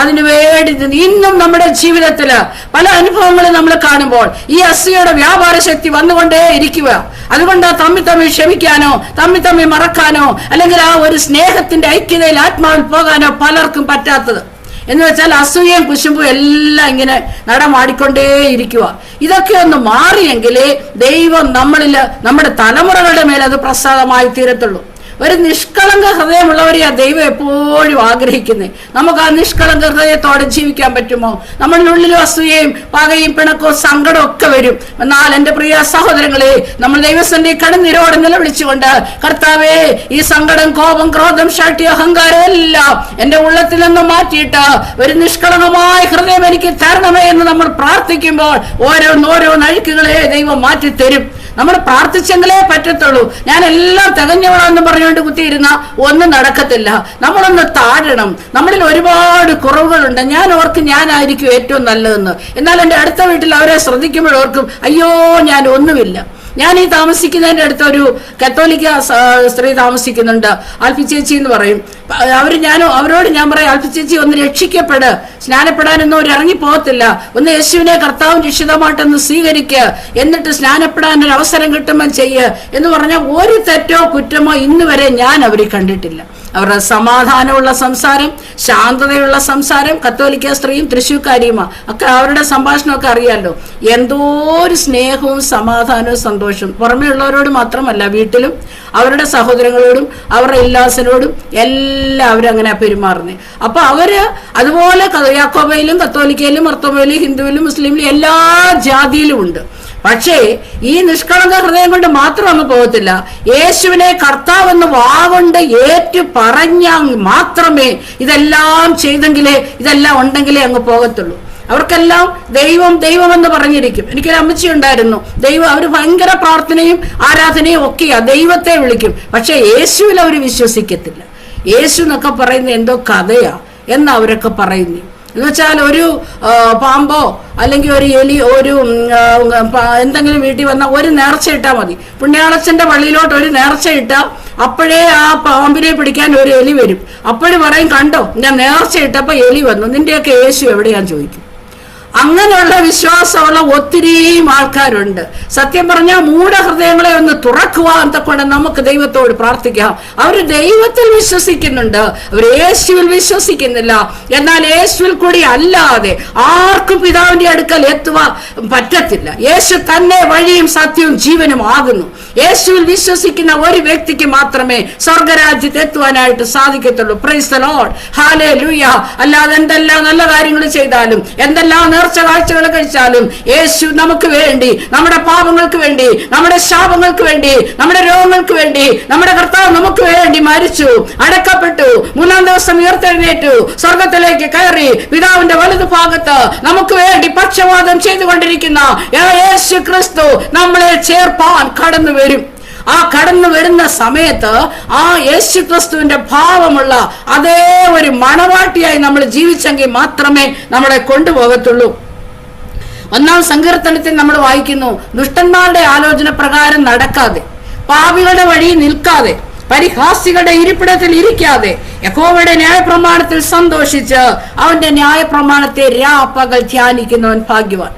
അതിനുവേണ്ടി ഇന്നും നമ്മുടെ ജീവിതത്തില് പല അനുഭവങ്ങളും നമ്മൾ കാണുമ്പോൾ ഈ അസൂയയുടെ വ്യാപാര ശക്തി വന്നുകൊണ്ടേ ഇരിക്കുക. അതുകൊണ്ട് തമ്മിൽ ക്ഷമിക്കാനോ തമ്മിൽ മറക്കാനോ അല്ലെങ്കിൽ ആ ഒരു സ്നേഹത്തിന്റെ ഐക്യതയിൽ ആത്മാവിൽ പോകാനോ പലർക്കും പറ്റാത്തത്. എന്ന് വെച്ചാൽ അസൂയയും കുശുമ്പും എല്ലാം ഇങ്ങനെ നടമാടിക്കൊണ്ടേ ഇരിക്കുക. ഇതൊക്കെ ഒന്ന് മാറിയെങ്കിലേ ദൈവം നമ്മളില് നമ്മുടെ തലമുറകളുടെ മേൽ അത് പ്രസാദമായി തീരത്തുള്ളൂ. ഒരു നിഷ്കളങ്ക ഹൃദയമുള്ളവരെയാ ദൈവം എപ്പോഴും ആഗ്രഹിക്കുന്നത്. നമുക്ക് ആ നിഷ്കളങ്ക ഹൃദയത്തോടെ ജീവിക്കാൻ പറ്റുമോ? നമ്മളുടെ ഉള്ളിലും അസൂയയും പകയും പിണക്കവും സങ്കടവും ഒക്കെ വരും. എന്നാൽ എന്റെ പ്രിയ സഹോദരങ്ങളെ, നമ്മൾ ദൈവസന്നിധിയിൽ കണ്ണുനീരോടെ നിലവിളിച്ചുകൊണ്ട്, കർത്താവേ, ഈ സങ്കടം, കോപം, ക്രോധം, ശാഠ്യം, അഹങ്കാരം എല്ലാം എന്റെ ഉള്ളത്തിൽ നിന്ന് മാറ്റിയിട്ട് ഒരു നിഷ്കളങ്കമായ ഹൃദയം എനിക്ക് തരണമേ എന്ന് നമ്മൾ പ്രാർത്ഥിക്കുമ്പോൾ ഓരോ അഴുക്കുകളെ ദൈവം മാറ്റി തരും. നമ്മൾ പ്രാർത്ഥിച്ചെങ്കിലേ പറ്റത്തുള്ളൂ. ഞാൻ എല്ലാം തികഞ്ഞവളെന്ന് പറഞ്ഞുകൊണ്ട് കുത്തിയിരുന്ന ഒന്നും നടക്കത്തില്ല. നമ്മളൊന്ന് താഴണം. നമ്മളിൽ ഒരുപാട് കുറവുകളുണ്ട്. ഞാൻ ഓർക്കും ഞാനായിരിക്കും ഏറ്റവും നല്ലതെന്ന്. എന്നാൽ എൻ്റെ അടുത്ത വീട്ടിൽ അവരെ ശ്രദ്ധിക്കുമ്പോഴോർക്കും അയ്യോ ഞാൻ ഒന്നുമില്ല. ഞാൻ ഈ താമസിക്കുന്നതിന്റെ അടുത്ത് ഒരു കത്തോലിക്ക സ്ത്രീ താമസിക്കുന്നുണ്ട്, ആൽഫി ചേച്ചി എന്ന് പറയും. അവരോട് ഞാൻ പറയും, ആൽഫി ചേച്ചി ഒന്ന് രക്ഷിക്കപ്പെട്, സ്നാനപ്പെടാനൊന്നും അവർ ഇറങ്ങി പോകത്തില്ല. ഒന്ന് യേശുവിനെ കർത്താവും രക്ഷിതമായിട്ടൊന്ന് സ്വീകരിക്കുക, എന്നിട്ട് സ്നാനപ്പെടാൻ ഒരു അവസരം കിട്ടുമ്പോൾ ചെയ്യ് എന്ന് പറഞ്ഞാൽ ഒരു തെറ്റോ കുറ്റമോ ഇന്ന് വരെ ഞാൻ അവരെ കണ്ടിട്ടില്ല. അവരുടെ സമാധാനമുള്ള സംസാരം, ശാന്തതയുള്ള സംസാരം, കത്തോലിക്ക സ്ത്രീയും തൃശ്ശൂർക്കാരിയുമാ ഒക്കെ അവരുടെ സംഭാഷണമൊക്കെ അറിയാമല്ലോ. എന്തോ ഒരു സ്നേഹവും സമാധാനവും സന്തോഷവും. പുറമേ ഉള്ളവരോട് മാത്രമല്ല, വീട്ടിലും അവരുടെ സഹോദരങ്ങളോടും അവരുടെ ഇല്ലാസനോടും എല്ലാം അവരങ്ങനെ പെരുമാറുന്നത്. അപ്പൊ അവര് അതുപോലെ യാക്കോബയിലും കത്തോലിക്കയിലും മർത്തോമയിലും ഹിന്ദുവിലും മുസ്ലിമിലും എല്ലാ ജാതിയിലും ഉണ്ട്. പക്ഷേ ഈ നിഷ്കളങ്ക ഹൃദയം കൊണ്ട് മാത്രം അങ്ങ് പോകത്തില്ല. യേശുവിനെ കർത്താവെന്ന് വാഗൊണ്ട് ഏറ്റു പറഞ്ഞാൽ മാത്രമേ ഇതെല്ലാം ചെയ്തെങ്കിലേ, ഇതെല്ലാം ഉണ്ടെങ്കിലേ അങ്ങ് പോകത്തുള്ളൂ. അവർക്കെല്ലാം ദൈവം എന്ന് പറഞ്ഞിരിക്കും. എനിക്കൊരു അമ്മച്ചി ഉണ്ടായിരുന്നു. അവർ ഭയങ്കര പ്രാർത്ഥനയും ആരാധനയും ഒക്കെയാ, ദൈവത്തെ വിളിക്കും. പക്ഷെ യേശുവിൽ അവർ വിശ്വസിക്കത്തില്ല. യേശു എന്നൊക്കെ പറയുന്നത് എന്തോ കഥയാ എന്ന് അവരൊക്കെ പറയുന്നു. എന്ന് വെച്ചാൽ ഒരു പാമ്പോ അല്ലെങ്കിൽ ഒരു എലി എന്തെങ്കിലും വീട്ടിൽ വന്നാൽ ഒരു നേർച്ച ഇട്ടാൽ മതി. പുണ്യാളച്ചന്റെ പള്ളിയിലോട്ട് ഒരു നേർച്ച ഇട്ടാൽ അപ്പോഴേ ആ പാമ്പിനെ പിടിക്കാൻ ഒരു എലി വരും. അപ്പോഴും പറയും, കണ്ടോ ഞാൻ നേർച്ച ഇട്ടപ്പോ എലി വന്നു, നിന്റെയൊക്കെ യേശു എവിടെയാന്ന് ചോദിക്കും. അങ്ങനെയുള്ള വിശ്വാസമുള്ള ഒത്തിരിയും ആൾക്കാരുണ്ട്. സത്യം പറഞ്ഞാൽ മൂഢഹൃദയങ്ങളെ ഒന്ന് തുറക്കുവാൻ കൊണ്ട് നമുക്ക് ദൈവത്തോട് പ്രാർത്ഥിക്കാം. അവർ ദൈവത്തിൽ വിശ്വസിക്കുന്നുണ്ട്, അവർ യേശുവിൽ വിശ്വസിക്കുന്നില്ല. എന്നാൽ യേശുവിൽ കൂടി അല്ലാതെ ആർക്കും പിതാവിന്റെ അടുക്കൽ എത്തുവാൻ പറ്റത്തില്ല. യേശു തന്നെ വഴിയും സത്യവും ജീവനും ആകുന്നു. യേശുവിൽ വിശ്വസിക്കുന്ന ഒരു വ്യക്തിക്ക് മാത്രമേ സ്വർഗരാജ്യത്ത് എത്തുവാനായിട്ട് സാധിക്കത്തുള്ളൂ. Price the Lord, hallelujah. അല്ലാതെ എന്തെല്ലാം നല്ല കാര്യങ്ങൾ ചെയ്താലും എന്തെല്ലാം നേർച്ച കാഴ്ചകൾ കഴിച്ചാലും യേശു നമുക്ക് വേണ്ടി, നമ്മുടെ പാപങ്ങൾക്ക് വേണ്ടി, നമ്മുടെ ശാപങ്ങൾക്ക് വേണ്ടി, നമ്മുടെ രോഗങ്ങൾക്ക് വേണ്ടി നമ്മുടെ കർത്താവ് നമുക്ക് വേണ്ടി മരിച്ചു, അടക്കപ്പെട്ടു, 3-ാം ദിവസം ഉയർത്തെഴുന്നേറ്റു, സ്വർഗത്തിലേക്ക് കയറി പിതാവിന്റെ വലതു ഭാഗത്ത് നമുക്ക് വേണ്ടി പക്ഷവാദം ചെയ്തുകൊണ്ടിരിക്കുന്ന യേശു ക്രിസ്തു നമ്മളെ ചേർപ്പാൻ കടന്നു വരും. ആ കടന്നു വരുന്ന സമയത്ത് ആ യേശു ക്രിസ്തുവിന്റെ ഭാവമുള്ള അതേ ഒരു മണവാട്ടിയായി നമ്മൾ ജീവിച്ചെങ്കിൽ മാത്രമേ നമ്മളെ കൊണ്ടുപോകത്തുള്ളൂ. 1-ാം സങ്കീർത്തനത്തിൽ നമ്മൾ വായിക്കുന്നു, ദുഷ്ടന്മാരുടെ ആലോചന പ്രകാരം നടക്കാതെ, പാപികളുടെ വഴി നിൽക്കാതെ, പരിഹാസികളുടെ ഇരിപ്പിടത്തിൽ ഇരിക്കാതെ, യഹോവയുടെ ന്യായപ്രമാണത്തിൽ സന്തോഷിച്ച് അവന്റെ ന്യായപ്രമാണത്തെ രാപ്പകൽ ധ്യാനിക്കുന്നവൻ ഭാഗ്യവാൻ.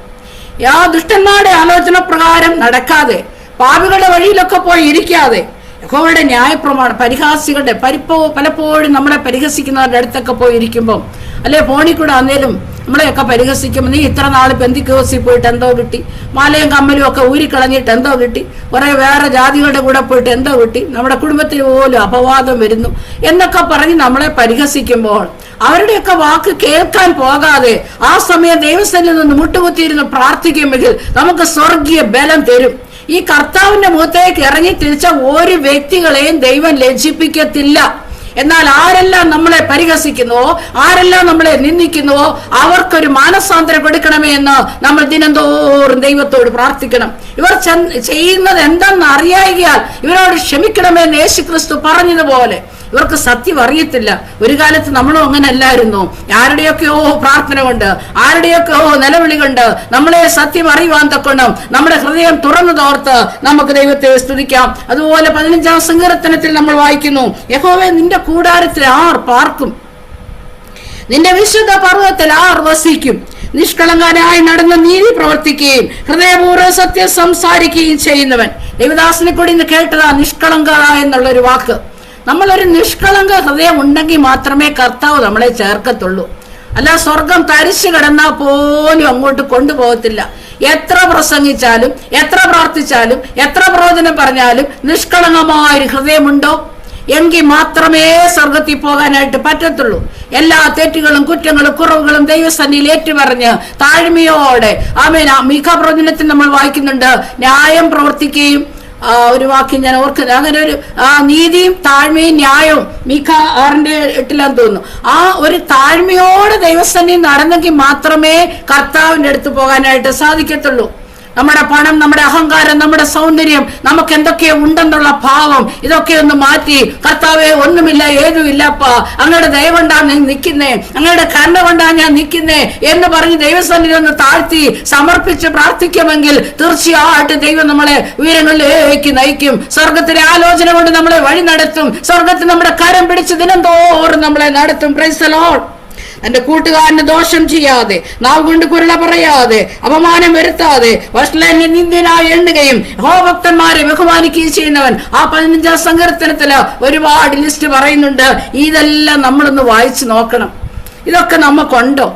ആ ദുഷ്ടന്മാരുടെ ആലോചന പ്രകാരം നടക്കാതെ, പാപികളുടെ വഴിയിലൊക്കെ പോയി ഇരിക്കാതെ, യഹോവയുടെ ന്യായപ്രമാണം, പരിഹാസികളുടെ പലപ്പോഴും നമ്മളെ പരിഹസിക്കുന്നവരുടെ അടുത്തൊക്കെ പോയി ഇരിക്കുമ്പം, അല്ലെ ഫോണിൽ കൂടെ അന്നേലും നമ്മളെയൊക്കെ പരിഹസിക്കുമ്പോൾ, നീ ഇത്ര നാൾ പെന്തിക്കോസിൽ പോയിട്ട് എന്തോ കിട്ടി, മാലയും കമ്മലും ഒക്കെ ഊരിക്കളഞ്ഞിട്ട് എന്തോ കിട്ടി, കുറെ വേറെ ജാതികളുടെ കൂടെ പോയിട്ട് എന്തോ കിട്ടി, നമ്മുടെ കുടുംബത്തിൽ പോലും അപവാദം വരുന്നു എന്നൊക്കെ പറഞ്ഞ് നമ്മളെ പരിഹസിക്കുമ്പോൾ അവരുടെയൊക്കെ വാക്ക് കേൾക്കാൻ പോകാതെ ആ സമയം ദൈവസ്ഥനിൽ നിന്ന് മുട്ടുകുത്തിയിരുന്ന് പ്രാർത്ഥിക്കുമെങ്കിൽ നമുക്ക് സ്വർഗീയ ബലം തരും. ഈ കർത്താവിന്റെ മുഖത്തേക്ക് ഇറങ്ങി തിരിച്ച ഒരു വ്യക്തികളെയും ദൈവം ലജ്ജിപ്പിക്കത്തില്ല. എന്നാൽ ആരെല്ലാം നമ്മളെ പരിഹസിക്കുന്നുവോ, ആരെല്ലാം നമ്മളെ നിന്ദിക്കുന്നുവോ അവർക്കൊരു മാനസാന്തരം കൊടുക്കണമേ എന്ന് നമ്മൾ ദിനംതോറും ദൈവത്തോട് പ്രാർത്ഥിക്കണം. ഇവർ ചെയ്യുന്നത് എന്തെന്ന് അറിയായികയാൽ ഇവരോട് ക്ഷമിക്കണമെന്ന് യേശുക്രിസ്തു പറഞ്ഞതുപോലെ ഇവർക്ക് സത്യം അറിയത്തില്ല. ഒരു കാലത്ത് നമ്മളും അങ്ങനെ അല്ലായിരുന്നു. ആരുടെയൊക്കെയോ പ്രാർത്ഥന കൊണ്ട്, ആരുടെയൊക്കെയോ നിലവിളി കൊണ്ട് നമ്മളെ സത്യം അറിയുവാൻ തക്കണം നമ്മുടെ ഹൃദയം തുറന്നു തോർത്ത് നമുക്ക് ദൈവത്തെ സ്തുതിക്കാം. അതുപോലെ 15-ാം സങ്കീർത്തനത്തിൽ നമ്മൾ വായിക്കുന്നു, യഹോവേ നിന്റെ കൂടാരത്തിൽ ആർ പാർക്കും, നിന്റെ വിശുദ്ധ പർവ്വതത്തിൽ ആർ വസിക്കും? നിഷ്കളങ്കനായി നടന്ന നീതി പ്രവർത്തിക്കുകയും ഹൃദയപൂർവ്വ സത്യം സംസാരിക്കുകയും ചെയ്യുന്നവൻ. ദേവദാസനെ കൂടി ഇന്ന് കേട്ടതാ നിഷ്കളങ്ക എന്നുള്ളൊരു വാക്ക്. നമ്മളൊരു നിഷ്കളങ്ക ഹൃദയം ഉണ്ടെങ്കിൽ മാത്രമേ കർത്താവ് നമ്മളെ ചേർക്കത്തുള്ളൂ. അല്ല, സ്വർഗം തരിച്ചു കിടന്നാൽ പോലും അങ്ങോട്ട് കൊണ്ടുപോകത്തില്ല. എത്ര പ്രസംഗിച്ചാലും, എത്ര പ്രാർത്ഥിച്ചാലും, എത്ര പ്രവചനം പറഞ്ഞാലും നിഷ്കളങ്കമായൊരു ഹൃദയമുണ്ടോ എങ്കിൽ മാത്രമേ സ്വർഗത്തിൽ പോകാനായിട്ട് പറ്റത്തുള്ളൂ. എല്ലാ തെറ്റുകളും കുറ്റങ്ങളും കുറവുകളും ദൈവസന്നിധിയിൽ ഏറ്റുപറഞ്ഞ് താഴ്മയോടെ ആമേൻ. മീഖ പ്രവചനത്തിൽ നമ്മൾ വായിക്കുന്നുണ്ട്, ന്യായം പ്രവർത്തിക്കുകയും ഒരു വാക്യം ഞാൻ ഓർക്കുന്നത്, അങ്ങനെ ഒരു നീതിയും താഴ്മയും ന്യായവും മീഖ 6:8 തോന്നുന്നു. ആ ഒരു താഴ്മയോടെ ദൈവസന്നിധി നടന്നെങ്കിൽ മാത്രമേ കർത്താവിന്റെ അടുത്ത് പോകാനായിട്ട് സാധിക്കത്തുള്ളൂ. നമ്മുടെ പണം, നമ്മുടെ അഹങ്കാരം, നമ്മുടെ സൗന്ദര്യം, നമുക്ക് എന്തൊക്കെയോ ഉണ്ടെന്നുള്ള ഭാവം, ഇതൊക്കെ ഒന്ന് മാറ്റി കർത്താവെ ഒന്നുമില്ല ഏതുമില്ലപ്പാ, അങ്ങയുടെ ദയ കൊണ്ടാ ഞാൻ നിൽക്കുന്നേ, അങ്ങയുടെ കരുണ കൊണ്ടാ ഞാൻ നിൽക്കുന്നേ എന്ന് പറഞ്ഞ് ദൈവസന്നിധി ഒന്ന് താഴ്ത്തി സമർപ്പിച്ച് പ്രാർത്ഥിക്കുമെങ്കിൽ തീർച്ചയായിട്ടും ദൈവം നമ്മളെ ഉയരങ്ങളിലേക്ക് നയിക്കും. സ്വർഗത്തിലെ ആലോചന കൊണ്ട് നമ്മളെ വഴി നടത്തും. സ്വർഗത്തിൽ നമ്മുടെ കരം പിടിച്ച് ദിനം തോറും നമ്മളെ നടത്തും. Price the Lord. തന്റെ കൂട്ടുകാരന് ദോഷം ചെയ്യാതെ, നാവ് കൊണ്ട് കുരുള പറയാതെ, അപമാനം വരുത്താതെ, വഷളനെ നിന്ദനായി എണ്ണുകയും യഹോവഭക്തന്മാരെ ബഹുമാനിക്കുകയും ചെയ്യുന്നവൻ. ആ 15ാം സങ്കീർത്തനത്തില് ഒരുപാട് ലിസ്റ്റ് പറയുന്നുണ്ട്. ഇതെല്ലാം നമ്മളൊന്ന് വായിച്ചു നോക്കണം. ഇതൊക്കെ നമുക്കുണ്ടോ?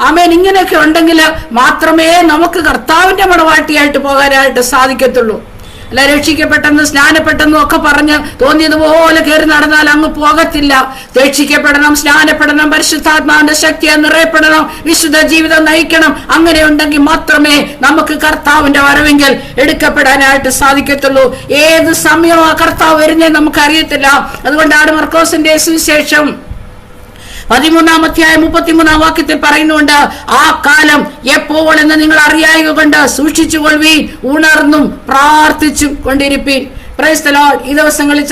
ആമേൻ. ഇങ്ങനെയൊക്കെ ഉണ്ടെങ്കിൽ മാത്രമേ നമുക്ക് കർത്താവിന്റെ മണവാട്ടിയായിട്ട് പോകാനായിട്ട് സാധിക്കത്തുള്ളൂ. അല്ല, രക്ഷിക്കപ്പെട്ടെന്ന് സ്നാനപ്പെട്ടെന്നും ഒക്കെ പറഞ്ഞ് തോന്നിയതുപോലെ കയറി നടന്നാൽ അങ്ങ് പോകത്തില്ല. രക്ഷിക്കപ്പെടണം, സ്നാനപ്പെടണം, പരിശുദ്ധാത്മാവിന്റെ ശക്തിയെ നിറയപ്പെടണം, വിശുദ്ധ ജീവിതം നയിക്കണം. അങ്ങനെ ഉണ്ടെങ്കിൽ മാത്രമേ നമുക്ക് കർത്താവിന്റെ വരവെങ്കിൽ എടുക്കപ്പെടാനായിട്ട് സാധിക്കത്തുള്ളൂ. ഏത് സമയവും ആ കർത്താവ് വരുന്നേ നമുക്കറിയത്തില്ല. അതുകൊണ്ടാണ് മർക്കോസിന്റെ സുവിശേഷം 13-ാം അധ്യായം 33-ാം വാക്യത്തിൽ പറയുന്നുണ്ട്, ആ കാലം എപ്പോൾ എന്ന് നിങ്ങൾ അറിയായക കൊണ്ട് സൂക്ഷിച്ചുകൊള്ളുവീൻ, ഉണർന്നും പ്രാർത്ഥിച്ചും കൊണ്ടിരിപ്പീൻ. Praise the Lord. ഈ ദിവസങ്ങളിൽ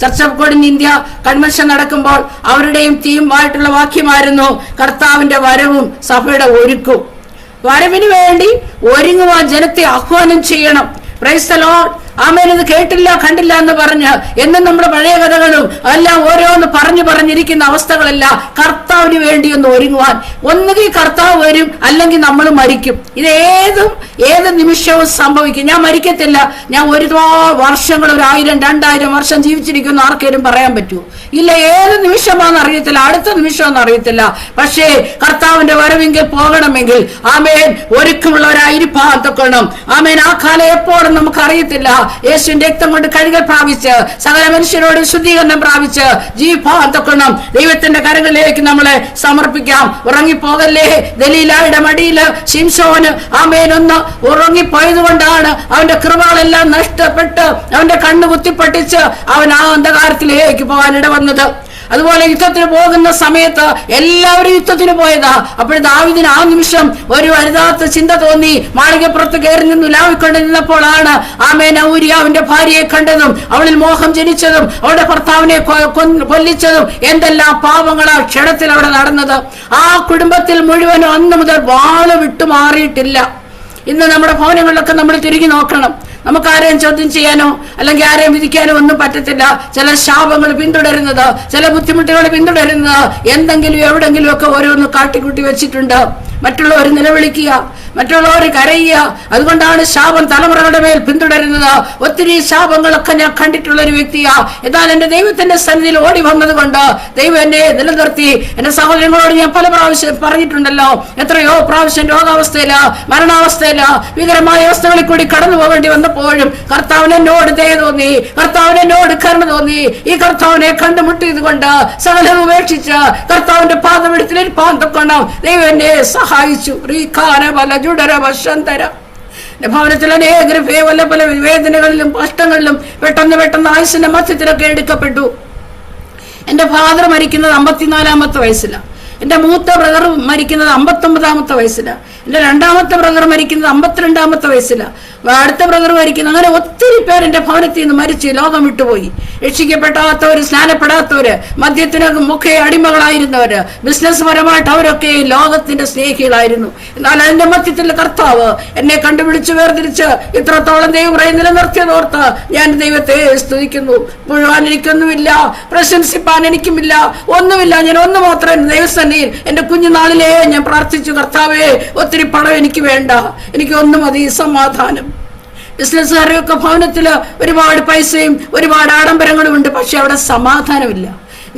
ചർച്ചക്കോടിൻ ഇന്ത്യ കൺവെൻഷൻ നടക്കുമ്പോൾ അവരുടെയും തീമായിട്ടുള്ള വാക്യമായിരുന്നു കർത്താവിന്റെ വരവും സഭയുടെ ഒരുക്കും. വരവിന് വേണ്ടി ഒരുങ്ങുവാൻ ജനത്തെ ആഹ്വാനം ചെയ്യണം. Praise the Lord. ആമേൻ. ഇത് കേട്ടില്ല കണ്ടില്ല എന്ന് പറഞ്ഞ് എന്നും നമ്മുടെ പഴയ കഥകളും എല്ലാം ഓരോന്ന് പറഞ്ഞിരിക്കുന്ന അവസ്ഥകളല്ല. കർത്താവിന് വേണ്ടി ഒന്ന് ഒരുങ്ങുവാൻ. ഒന്നുകിൽ കർത്താവ് വരും, അല്ലെങ്കിൽ നമ്മൾ മരിക്കും. ഇത് ഏത് നിമിഷവും സംഭവിക്കും. ഞാൻ മരിക്കത്തില്ല, ഞാൻ ഒരുപാട് വർഷങ്ങൾ, 1000-2000 വർഷം ജീവിച്ചിരിക്കുന്ന ആർക്കേലും പറയാൻ പറ്റുമോ? ഇല്ല. ഏത് നിമിഷമാണെന്ന് അറിയത്തില്ല, അടുത്ത നിമിഷമെന്ന് അറിയത്തില്ല. പക്ഷേ കർത്താവിന്റെ വരവെങ്കിൽ പോകണമെങ്കിൽ ആമേൻ ഒരുക്കമുള്ളവരായിരിക്കാൻ തൊക്കണം. ആമേൻ. ആ കാലം എപ്പോഴും നമുക്ക് അറിയത്തില്ല. യേശുവിന്റെ രക്തം കൊണ്ട് കഴുകൽ പ്രാപിച്ച് സകല മനുഷ്യരോട് ശുദ്ധീകരണം പ്രാപിച്ച് ജീവിപ്പാൻ തൊക്കണം. ദൈവത്തിന്റെ കരങ്ങളിലേക്ക് നമ്മളെ സമർപ്പിക്കാം. ഉറങ്ങിപ്പോകല്ലേ. ദലീലയുടെ മടിയില് ശിംശോന് ആമേൻ ഒന്ന് ഉറങ്ങിപ്പോയത് കൊണ്ടാണ് അവന്റെ കൃപകളെല്ലാം നഷ്ടപ്പെട്ട് അവന്റെ കണ്ണ് കുത്തിപ്പൊട്ടിച്ച് അവൻ ആ അന്ധകാരത്തിലേക്ക് പോകാൻ ഇടവന്നത്. അതുപോലെ യുദ്ധത്തിന് പോകുന്ന സമയത്ത് എല്ലാവരും യുദ്ധത്തിന് പോയതാ. അപ്പോൾ ദാവീദിന് ആ നിമിഷം ഒരു വലുതാത്ത ചിന്ത തോന്നി. മാളികപ്പുറത്ത് കയറി നിന്ന് ഉലാവിക്കൊണ്ട് നിന്നപ്പോഴാണ് ആമേൻ ഊരിയാവിന്റെ ഭാര്യയെ കണ്ടതും അവളിൽ മോഹം ജനിച്ചതും അവളുടെ ഭർത്താവിനെ കൊല്ലിച്ചതും എന്തെല്ലാം പാപങ്ങളാ ക്ഷണത്തിൽ അവിടെ നടന്നത്. ആ കുടുംബത്തിൽ മുഴുവനും അന്ന് മുതൽ വാള് വിട്ടുമാറിയിട്ടില്ല. ഇന്ന് നമ്മുടെ ഭവനങ്ങളിലൊക്കെ നമ്മൾ തിരികെ നോക്കണം. നമുക്ക് ആരെയും ചോദ്യം ചെയ്യാനോ അല്ലെങ്കിൽ ആരെയും വിധിക്കാനോ ഒന്നും പറ്റത്തില്ല. ചില ശാപങ്ങൾ പിന്തുടരുന്നത്, ചില ബുദ്ധിമുട്ടുകൾ പിന്തുടരുന്നത് എന്തെങ്കിലും എവിടെങ്കിലും ഒക്കെ ഓരോന്ന് കാട്ടിക്കൂട്ടി വെച്ചിട്ടുണ്ട്. മറ്റുള്ളവർ നിലവിളിക്കുക, മറ്റുള്ളവർ കരയുക. അതുകൊണ്ടാണ് ശാപം തലമുറകളുടെ മേൽ പിന്തുടരുന്നത്. ഒത്തിരി ശാപങ്ങളൊക്കെ ഞാൻ കണ്ടിട്ടുള്ള ഒരു വ്യക്തിയാ. എന്നാൽ എന്റെ ദൈവത്തിന്റെ സന്നിധിയിൽ ഓടി വന്നത് കൊണ്ട് ദൈവം എന്നെ നിലനിർത്തി. എന്റെ സഹോദരങ്ങളോട് ഞാൻ പല പ്രാവശ്യം പറഞ്ഞിട്ടുണ്ടല്ലോ, എത്രയോ പ്രാവശ്യം രോഗാവസ്ഥയില, മരണാവസ്ഥയില, ഭീകരമായ അവസ്ഥകളിൽ കൂടി കടന്നു പോകേണ്ടി വന്നപ്പോഴും കർത്താവിന് എന്നോട് ദയ തോന്നി, കർത്താവിന് എന്നോട് കരുണ തോന്നി. ഈ കർത്താവിനെ കണ്ടുമുട്ടിയത് കൊണ്ട് സകലം ഉപേക്ഷിച്ച് കർത്താവിന്റെ പാദമെടുത്തിലിരിപ്പാൻ തൊക്കണം ദൈവം എന്നെ സഹായിച്ചു. ഭവനത്തിൽ അനേക പല വേദനകളിലും കഷ്ടങ്ങളിലും പെട്ടെന്ന് ആയുസിന്റെ മധ്യത്തിലൊക്കെ എടുക്കപ്പെട്ടു. എന്റെ ഫാദർ മരിക്കുന്നത് 54-ാമത്തെ വയസ്സിലാണ്. എന്റെ മൂത്ത ബ്രദർ മരിക്കുന്നത് 59-ാമത്തെ വയസ്സിലാണ്. എന്റെ രണ്ടാമത്തെ ബ്രദർ മരിക്കുന്നത് 52-ാമത്തെ വയസ്സിലാണ്. അടുത്ത ബ്രദർ മരിക്കുന്നു. അങ്ങനെ ഒത്തിരി പേർ എന്റെ ഭവനത്തിൽ നിന്ന് മരിച്ച് ലോകം വിട്ടുപോയി. രക്ഷിക്കപ്പെടാത്തവര്, സ്നാനപ്പെടാത്തവര്, മദ്യത്തിനകം ഒക്കെ അടിമകളായിരുന്നവര്, ബിസിനസ് പരമായിട്ട് അവരൊക്കെ ലോകത്തിന്റെ സ്നേഹികളായിരുന്നു. എന്നാൽ അതിന്റെ മധ്യത്തിൽ കർത്താവ് എന്നെ കണ്ടുപിടിച്ച് വേർതിരിച്ച് ഇത്രത്തോളം ദൈവം നിലനിർത്തിയതോർത്ത് ഞാൻ ദൈവത്തെ സ്തുതിക്കുന്നു. മുഴുവൻ എനിക്കൊന്നുമില്ല, പ്രശംസിപ്പാൻ എനിക്കുമില്ല, ഒന്നുമില്ല. ഞാൻ ഒന്ന് മാത്രം ദൈവസന്നിധിയിൽ എന്റെ കുഞ്ഞുനാളിലേ ഞാൻ പ്രാർത്ഥിച്ചു, കർത്താവേ ഒത്തിരി പണം എനിക്ക് വേണ്ട, എനിക്ക് ഒന്നും മതി, സമാധാനം. ബിസിനസ്സുകാരെയൊക്കെ ഭവനത്തില് ഒരുപാട് പൈസയും ഒരുപാട് ആഡംബരങ്ങളും ഉണ്ട്, പക്ഷെ അവിടെ സമാധാനമില്ല.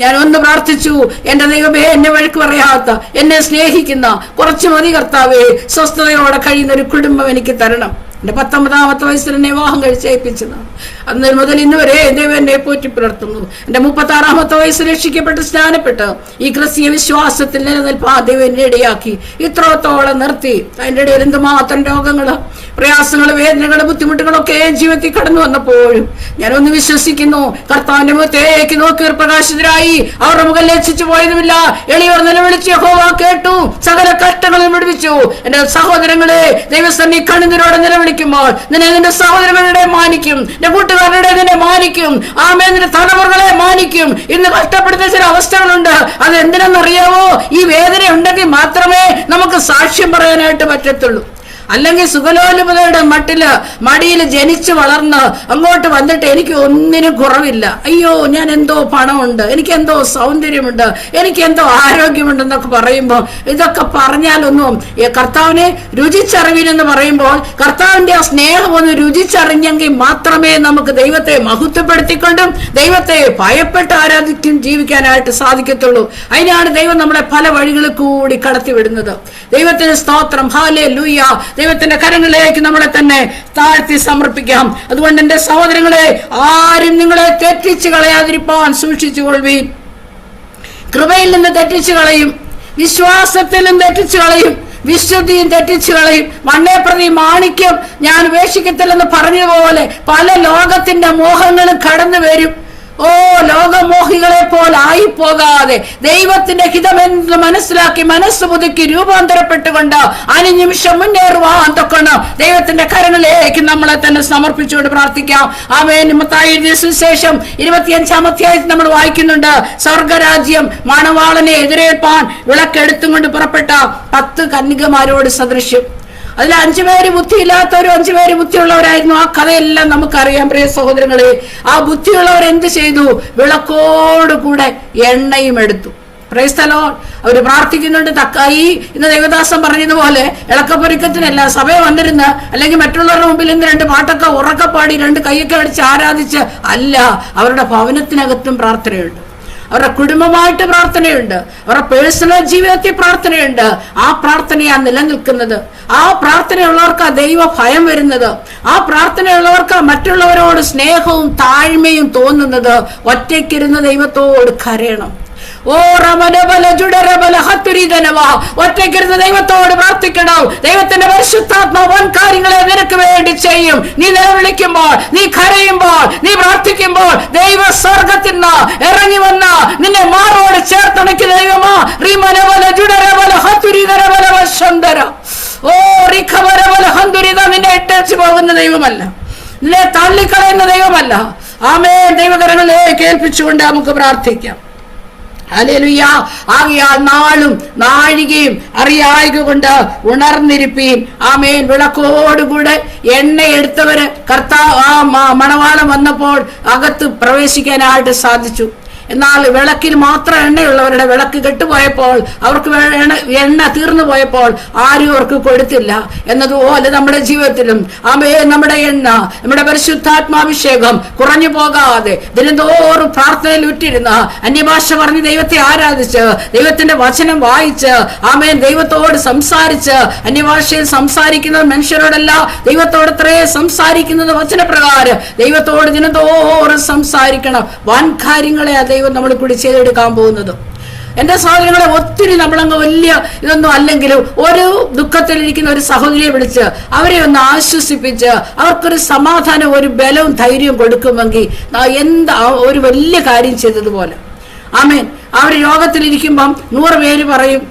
ഞാൻ ഒന്ന് പ്രാർത്ഥിച്ചു, എന്റെ ദൈവമേ, എന്നെ വഴക്ക് പറയാത്ത, എന്നെ സ്നേഹിക്കുന്ന, കുറച്ചു മതി കർത്താവേ, സ്വസ്ഥതയോടെ കഴിയുന്ന ഒരു കുടുംബം എനിക്ക് തരണം. എന്റെ 19-ാമത്തെ വയസ്സിൽ എന്നെ വിവാഹം കഴിച്ചേൽപ്പിച്ചതാണ്. അന്ന് മുതൽ ഇന്ന് വരെ ദൈവം എന്നെ പോറ്റി പുലർത്തുന്നു. എന്റെ 36-ാമത്തെ വയസ്സിൽ രക്ഷിക്കപ്പെട്ട് സ്നാനപ്പെട്ട് ഈ ക്രിസ്തീയ വിശ്വാസത്തിൽ നിലനിൽപ്പാൻ ദൈവം എന്നെ ഇടയാക്കി ഇത്രത്തോളം നിർത്തി. അതിന്റെ ഇടയിൽ എന്തുമാത്രം രോഗങ്ങള്, പ്രയാസങ്ങള്, വേദനകള്, ബുദ്ധിമുട്ടുകളൊക്കെ ജീവിതത്തിൽ കടന്നു വന്നപ്പോഴും ഞാനൊന്ന് വിശ്വസിക്കുന്നു, കർത്താവിന്റെ മുഖത്തേക്ക് നോക്കി പ്രകാശിതരായി. അവരുടെ മുഖം ലജ്ജിച്ചു പോയതുമില്ല. എളിയവർ നിലവിളിച്ച് യഹോവ കേട്ടു, സകല കഷ്ടങ്ങളും വിടുവിച്ചു. എന്റെ സഹോദരങ്ങളെ, ദൈവസന്നിധി കണ്ണുനീരോടെ നിലവിളിക്കുമ്പോൾ നിന്റെ സഹോദരങ്ങളുടെ മാനിക്കും, നിന്റെ കൂട്ടുകാരുടെ നിന്നെ മാനിക്കും. ആമേൻ, നിന്റെ തലമുറകളെ മാനിക്കും. ഇന്ന് കഷ്ടപ്പെടുന്ന ചില അവസ്ഥകളുണ്ട്. അത് എന്തിനെന്നറിയാവോ? ഈ വേദന ഉണ്ടെങ്കിൽ മാത്രമേ നമുക്ക് സാക്ഷ്യം പറയാനായിട്ട് പറ്റത്തുള്ളൂ. അല്ലെങ്കിൽ സുഖലോലുപതയുടെ മടിയിൽ ജനിച്ചു വളർന്ന് അങ്ങോട്ട് വന്നിട്ട് എനിക്ക് ഒന്നിനും കുറവില്ല, അയ്യോ ഞാൻ എന്തോ പണമുണ്ട്, എനിക്ക് എന്തോ സൗന്ദര്യമുണ്ട്, എനിക്ക് എന്തോ ആരോഗ്യമുണ്ടെന്നൊക്കെ പറയുമ്പോൾ, ഇതൊക്കെ പറഞ്ഞാലൊന്നും കർത്താവിനെ രുചിച്ചറിവിനെന്ന് പറയുമ്പോൾ കർത്താവിന്റെ ആ സ്നേഹം ഒന്ന് രുചിച്ചറിഞ്ഞെങ്കിൽ മാത്രമേ നമുക്ക് ദൈവത്തെ മഹത്വപ്പെടുത്തിക്കൊണ്ടും ദൈവത്തെ ഭയപ്പെട്ട് ആരാധിക്കും ജീവിക്കാനായിട്ട് സാധിക്കത്തുള്ളൂ. അതിനാണ് ദൈവം നമ്മളെ പല വഴികളിൽ കൂടി കടത്തിവിടുന്നത്. ദൈവത്തിന് സ്തോത്രം, ഹല്ലേലൂയ. ദൈവത്തിന്റെ കരങ്ങളിലേക്ക് നമ്മളെ തന്നെ താഴ്ത്തി സമർപ്പിക്കാം. അതുകൊണ്ട് എന്റെ സഹോദരങ്ങളെ, ആരും നിങ്ങളെ തെറ്റിച്ച് കളയാതിരിപ്പാൻ സൂക്ഷിച്ചുകൊള്ളുവീൻ. കൃപയിൽ നിന്ന് തെറ്റിച്ചു കളയും, വിശ്വാസത്തിൽ നിന്ന് തെറ്റിച്ചു കളയും, വിശുദ്ധിയും തെറ്റിച്ചു കളയും. മണ്ണേ പ്രതി മാണിക്യം ഞാൻ ഉപേക്ഷിക്കത്തില്ലെന്ന് പറഞ്ഞതുപോലെ പല ലോകത്തിന്റെ മോഹങ്ങളും കടന്നു വരും. ഓ, ലോകമോഹികളെ പോലായി പോകാതെ ദൈവത്തിന്റെ ഹിതമെന്ന് മനസ്സിലാക്കി മനസ്സ് പുതുക്കി രൂപാന്തരപ്പെട്ടുകൊണ്ട് അനുനിമിഷം മുന്നേറുവാൻ തൊക്കണം. ദൈവത്തിന്റെ കരങ്ങളിലേക്ക് നമ്മളെ തന്നെ സമർപ്പിച്ചുകൊണ്ട് പ്രാർത്ഥിക്കാം. ആമേൻ. മത്തായി എഴുതിയ സുവിശേഷം 25-ാം അധ്യായത്തിൽ നമ്മൾ വായിക്കുന്നുണ്ട്, സ്വർഗരാജ്യം മണവാളനെ എതിരേൽപ്പാൻ വിളക്കെടുത്തും കൊണ്ട് പുറപ്പെട്ട 10 കന്യകമാരോട് സദൃശ്യം. അതിൽ 5 പേര് ബുദ്ധിയില്ലാത്തവരും 5 പേര് ബുദ്ധിയുള്ളവരായിരുന്നു. ആ കഥയെല്ലാം നമുക്കറിയാം പ്രിയ സഹോദരങ്ങളെ. ആ ബുദ്ധിയുള്ളവർ എന്ത് ചെയ്തു? വിളക്കോടുകൂടെ എണ്ണയും എടുത്തു. Price the Lord. അവര് പ്രാർത്ഥിക്കുന്നുണ്ട്. തക്കായി ഇന്ന് ദേവദാസം പറഞ്ഞതുപോലെ ഇളക്കപ്പൊരുക്കത്തിനല്ല സഭ വന്നിരുന്ന് അല്ലെങ്കിൽ മറ്റുള്ളവരുടെ മുമ്പിൽ നിന്ന് 2 പാട്ടൊക്കെ ഉറക്കപ്പാടി 2 കൈയൊക്കെ അടിച്ച് ആരാധിച്ച് അല്ല. അവരുടെ ഭവനത്തിനകത്തും പ്രാർത്ഥനയുണ്ട്, അവരുടെ കുടുംബമായിട്ട് പ്രാർത്ഥനയുണ്ട്, അവരുടെ പേഴ്സണൽ ജീവിതത്തിൽ പ്രാർത്ഥനയുണ്ട്. ആ പ്രാർത്ഥനയാണ് നിലനിൽക്കുന്നത്. ആ പ്രാർത്ഥനയുള്ളവർക്ക് ദൈവ ഭയം വരുന്നത്. ആ പ്രാർത്ഥനയുള്ളവർക്ക് മറ്റുള്ളവരോട് സ്നേഹവും താഴ്മയും തോന്നുന്നത്. ഒറ്റയ്ക്കിരുന്ന് ദൈവത്തോട് കരയണം. ഓ റമനബല ജുഡരബല ഹത്തുരിതനവാ, ഒറ്റയ്ക്കിരുന്ന് ദൈവത്തോട് പ്രാർത്ഥിക്കണം. ദൈവത്തിന്റെ പരിശുദ്ധാത്മാവ് വൻ കാര്യങ്ങളെ നിനക്ക് വേണ്ടി ചെയ്യും. നീ നിലവിളിക്കുമ്പോൾ, നീ കരയുമ്പോൾ, നീ പ്രാർത്ഥിക്കുമ്പോൾ ദൈവ സ്വർഗത്തിൽ നിന്ന് ഇറങ്ങി വന്ന നിന്നെ മാറോട് ചേർത്തണയ്ക്ക് ദൈവമാ. റിമനബല ജുഡരബല ഹത്തുരിതനബല വശന്തര. ഓ റിഖബരബല ഹന്തുരിത. നിന്നെ ഇട്ടേച്ചു പോകുന്ന ദൈവമല്ല, നിന്നെ തള്ളിക്കളയുന്ന ദൈവമല്ല. ആമേൻ. ദൈവകരങ്ങളിലേക്ക് ഏൽപ്പിച്ചുകൊണ്ട് നമുക്ക് പ്രാർത്ഥിക്കാം. ഹല്ലേലൂയ. ആകയാൽ നാളും നാഴികയും അറിയായക കൊണ്ട് ഉണർന്നിരിപ്പീൻ. ആമേൻ. വിളക്കോടുകൂടെ എണ്ണ എടുത്തവര് മണവാളം വന്നപ്പോൾ അകത്ത് പ്രവേശിക്കാനായിട്ട് സാധിച്ചു. എന്നാൽ വിളക്കിൽ മാത്രം എണ്ണയുള്ളവരുടെ വിളക്ക് കെട്ടുപോയപ്പോൾ, അവർക്ക് എണ്ണ തീർന്നു പോയപ്പോൾ ആരും അവർക്ക് കൊടുത്തില്ല. എന്നതുപോലെ നമ്മുടെ ജീവിതത്തിലും നമ്മുടെ എണ്ണ, നമ്മുടെ പരിശുദ്ധാത്മാഭിഷേകം കുറഞ്ഞു പോകാതെ ദിനംതോറും പ്രാർത്ഥനയിൽ ഉറ്റിരുന്ന് അന്യഭാഷ പറഞ്ഞ് ദൈവത്തെ ആരാധിച്ച് ദൈവത്തിന്റെ വചനം വായിച്ച് ദൈവത്തോട് സംസാരിച്ച്, അന്യഭാഷയിൽ സംസാരിക്കുന്ന മനുഷ്യരോടല്ല ദൈവത്തോട് അത്രേ സംസാരിക്കുന്നത് വചനപ്രകാരം ദൈവത്തോട് ദിനംതോറും സംസാരിക്കണം. വൻ കാര്യങ്ങളെ ദൈവം നമ്മൾ കൂടി ചെയ്തെടുക്കാൻ പോകുന്നത്. എന്റെ സഹോദരങ്ങളെ, ഒത്തിരി നമ്മളങ്ങ് വലിയ ഇതൊന്നും അല്ലെങ്കിലും ഒരു ദുഃഖത്തിലിരിക്കുന്ന ഒരു സഹോദരിയെ വിളിച്ച് അവരെ ഒന്ന് ആശ്വസിപ്പിച്ച് അവർക്കൊരു സമാധാനം, ഒരു ബലവും ധൈര്യവും കൊടുക്കുമെങ്കിൽ എന്താ ഒരു വലിയ കാര്യം ചെയ്തതുപോലെ. ആമേൻ. അവർ രോഗത്തിലിരിക്കുമ്പം 100 പേര് പറയും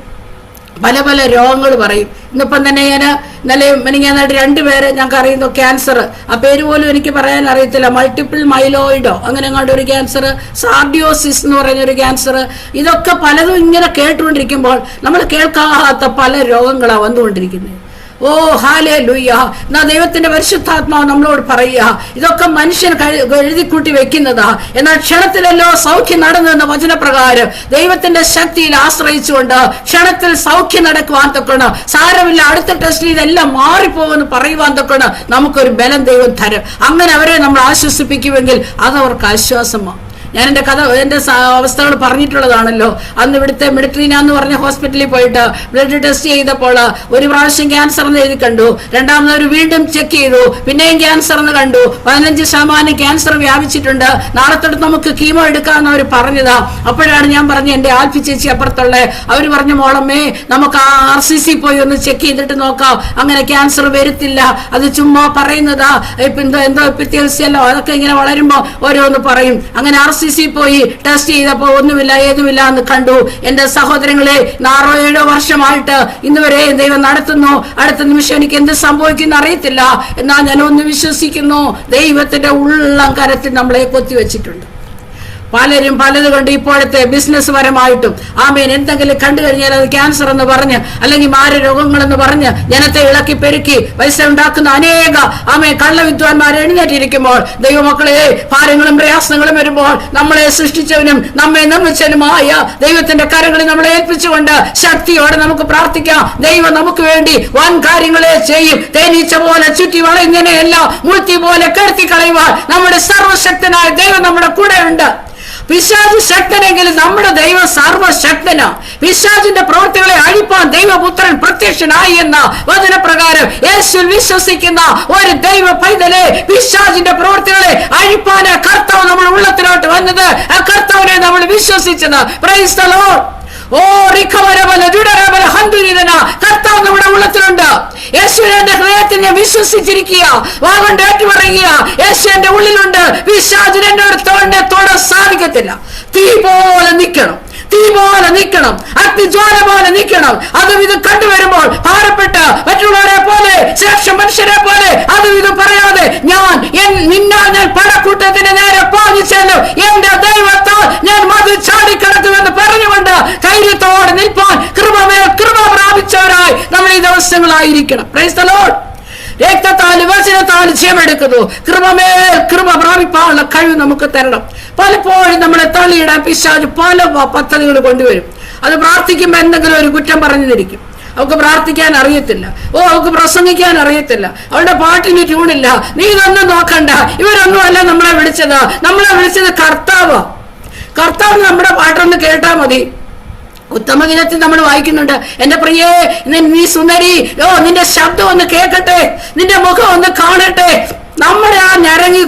പല പല രോഗങ്ങൾ പറയും. ഇന്നിപ്പം തന്നെ ഇന്നലെ മെനിങ്ങാനായിട്ട് 2 പേര് ഞങ്ങൾക്ക് അറിയുന്നു ക്യാൻസർ. ആ പേര് പോലും എനിക്ക് പറയാൻ അറിയത്തില്ല. മൾട്ടിപ്പിൾ മൈലോയിഡോ അങ്ങനെ അങ്ങോട്ട് ഒരു ക്യാൻസർ, സാർഡിയോസിസ് എന്ന് പറയുന്നൊരു ക്യാൻസർ. ഇതൊക്കെ പലതും ഇങ്ങനെ കേട്ടുകൊണ്ടിരിക്കുമ്പോൾ നമ്മൾ കേൾക്കാത്ത പല രോഗങ്ങളാണ് വന്നുകൊണ്ടിരിക്കുന്നത്. ഓ ഹല്ലേലൂയ. എന്നാ ദൈവത്തിന്റെ പരിശുദ്ധാത്മാവ് നമ്മളോട് പറയുക, ഇതൊക്കെ മനുഷ്യൻ എഴുതിക്കൂട്ടി വെക്കുന്നതാ. എന്നാൽ ക്ഷണത്തിലല്ലോ സൗഖ്യം നടന്നെന്ന വചനപ്രകാരം ദൈവത്തിന്റെ ശക്തിയിൽ ആശ്രയിച്ചുകൊണ്ട് ക്ഷണത്തിൽ സൗഖ്യം നടക്കുവാൻ തൊക്കണം. സാരമില്ല, അടുത്ത ടെസ്റ്റിൽ ഇതെല്ലാം മാറിപ്പോകുമെന്ന് പറയുവാൻ തൊക്കണം നമുക്കൊരു ബലം ദൈവം തരും. അങ്ങനെ അവരെ നമ്മൾ ആശ്വസിപ്പിക്കുമെങ്കിൽ അതവർക്ക് ആശ്വാസമാണ്. ഞാൻ എൻ്റെ അവസ്ഥകൾ പറഞ്ഞിട്ടുള്ളതാണല്ലോ. അന്ന് ഇവിടുത്തെ മെഡിട്രീന എന്ന് പറഞ്ഞ ഹോസ്പിറ്റലിൽ പോയിട്ട് ബ്ലഡ് ടെസ്റ്റ് ചെയ്തപ്പോൾ ഒരു പ്രാവശ്യം ക്യാൻസർ എന്ന് എഴുതി കണ്ടു. രണ്ടാമത് വീണ്ടും ചെക്ക് ചെയ്തു, പിന്നെയും ക്യാൻസർ എന്ന് കണ്ടു. 15% ക്യാൻസർ വ്യാപിച്ചിട്ടുണ്ട്, നാളെ തൊട്ട് നമുക്ക് കീമോ എടുക്കാമെന്ന് അവർ പറഞ്ഞതാ. അപ്പോഴാണ് ഞാൻ പറഞ്ഞു, എൻ്റെ ആൽഫി ചേച്ചി അപ്പുറത്തുള്ള അവർ പറഞ്ഞു, മോളമ്മേ നമുക്ക് RCC പോയി ഒന്ന് ചെക്ക് ചെയ്തിട്ട് നോക്കാം, അങ്ങനെ ക്യാൻസർ വരത്തില്ല, അത് ചുമ്മാ പറയുന്നതാ, എന്തോ എപ്പിത്തീലിയലോ അതൊക്കെ ഇങ്ങനെ വളരുമ്പോ ഓരോന്ന് പറയും. അങ്ങനെ RCC പോയി ടെസ്റ്റ് ചെയ്തപ്പോ ഒന്നുമില്ല ഏതുമില്ല എന്ന് കണ്ടു. എന്റെ സഹോദരങ്ങളെ, 6-7 വർഷമായിട്ട് ഇന്ന് വരെ ദൈവം നടത്തുന്നു. അടുത്ത നിമിഷം എനിക്ക് എന്ത് സംഭവിക്കുന്ന അറിയത്തില്ല. എന്നാൽ ഞാൻ ഒന്ന് വിശ്വസിക്കുന്നു, ദൈവത്തിന്റെ ഉള്ളം കരത്തിൽ നമ്മളെ കൊത്തിവെച്ചിട്ടുണ്ട്. പലരും പലത് കൊണ്ട് ഇപ്പോഴത്തെ ബിസിനസ് പരമായിട്ടും ആമേൻ എന്തെങ്കിലും കണ്ടു കഴിഞ്ഞാൽ അത് ക്യാൻസർ എന്ന് പറഞ്ഞ് അല്ലെങ്കിൽ മാരരോഗങ്ങളെന്ന് പറഞ്ഞ് ജനത്തെ ഇളക്കി പെരുക്കി പൈസ ഉണ്ടാക്കുന്ന അനേക കള്ളവിദ്വാൻമാർ എഴുന്നേറ്റിരിക്കുമ്പോൾ ദൈവമക്കളെ, ഭാരങ്ങളും പ്രയാസങ്ങളും വരുമ്പോൾ നമ്മളെ സൃഷ്ടിച്ചവനും നമ്മെ നിർമ്മിച്ചവനുമായ ദൈവത്തിന്റെ കരങ്ങളിൽ നമ്മളെ ഏൽപ്പിച്ചുകൊണ്ട് ശക്തിയോടെ നമുക്ക് പ്രാർത്ഥിക്കാം. ദൈവം നമുക്ക് വേണ്ടി വൻ കാര്യങ്ങളെ ചെയ്യും. തേനീച്ച പോലെ ചുറ്റി വളയുന്നതിനെയെല്ലാം മുൾത്തി പോലെ കടത്തി കളയുവാൻ നമ്മുടെ സർവശക്തനായ ദൈവം നമ്മുടെ കൂടെ ഉണ്ട്. പിശാച് ശക്തനെങ്കിലും നമ്മുടെ ദൈവം സർവശക്തനാ. പിശാചിന്റെ പ്രവൃത്തികളെ അഴിപ്പാൻ ദൈവപുത്രൻ പ്രത്യക്ഷനായി എന്ന വചനപ്രകാരം യേശുവിൽ വിശ്വസിക്കുന്ന ഒരു ദൈവ പൈതലെ പിശാചിന്റെ പ്രവൃത്തികളെ അഴിപ്പാൻ കർത്താവ് നമ്മുടെ ഉള്ളത്തിലോട്ട് വന്നത്, ആ കർത്താവിനെ നമ്മൾ വിശ്വസിച്ചത്. Praise the Lord. ഓ കർത്താവ് നമ്മുടെ ഉള്ളത്തിലുണ്ട്. യേശുവിന്റെ ഹൃദയത്തിൽ ഞാൻ വിശ്വസിച്ചിരിക്കുക, വാഗൊണ്ട് ഏറ്റു പറയുക, യേശു എന്റെ ഉള്ളിലുണ്ട്. പിശാചിന് എന്നോട് തൊടാൻ സാധിക്കത്തില്ല. തീ പോലെ നിൽക്കണം, തീ പോലെ നിൽക്കണം, അഗ്നിജ്വാല പോലെ നിൽക്കണം. അതും ഇത് കണ്ടുവരുമ്പോൾ ഭാരപ്പെട്ട് മറ്റുള്ളവരെ പോലെ ശ്രേഷ്ഠ മനുഷ്യരെ പോലെ അതും ഇത് പറയാതെ നിന്നാൽ ഞാൻ പടക്കൂട്ടത്തിന് നേരെ പാഞ്ഞു എന്റെ ദൈവത്താൽ ഞാൻ മതിൽ ചാടിക്കടത്തുമെന്ന് പറഞ്ഞുകൊണ്ട് ധൈര്യത്തോടെ നിൽപ്പാൻ കൃപമേൽ കൃപ പ്രാപിച്ചവരായി നമ്മൾ ഈ ദിവസങ്ങളായിരിക്കണം. Praise the Lord. രക്തത്താല് വചനത്താല് ജയമെടുക്കുന്നു. കൃപമേൽ കൃപ പ്രാപിപ്പാനുള്ള കഴിവ് നമുക്ക് തരണം. പലപ്പോഴും നമ്മളെ തള്ളിയിടാൻ പിശാച് പല പദ്ധതികൾ കൊണ്ടുവരും. അത് പ്രാർത്ഥിക്കുമ്പോൾ എന്തെങ്കിലും ഒരു കുറ്റം പറഞ്ഞിരിക്കും. അവൾക്ക് പ്രാർത്ഥിക്കാൻ അറിയത്തില്ല, അവൾക്ക് പ്രസംഗിക്കാൻ അറിയത്തില്ല, അവളുടെ പാട്ടിന് ട്യൂണില്ല. നീ ഇതൊന്നും നോക്കണ്ട, ഇവരൊന്നും അല്ല നമ്മളെ വിളിച്ചത് കർത്താവ്. കർത്താവ് നമ്മുടെ പാട്ടൊന്ന് കേട്ടാ മതി. ഉത്തമഗീതത്തിൽ നമ്മൾ വായിക്കുന്നുണ്ട്, എന്റെ പ്രിയേ നീ സുന്ദരി, നിന്റെ ശബ്ദം ഒന്ന് കേൾക്കട്ടെ, നിന്റെ മുഖം ഒന്ന് കാണട്ടെ. നമ്മുടെ ആ ഞരങ്ങി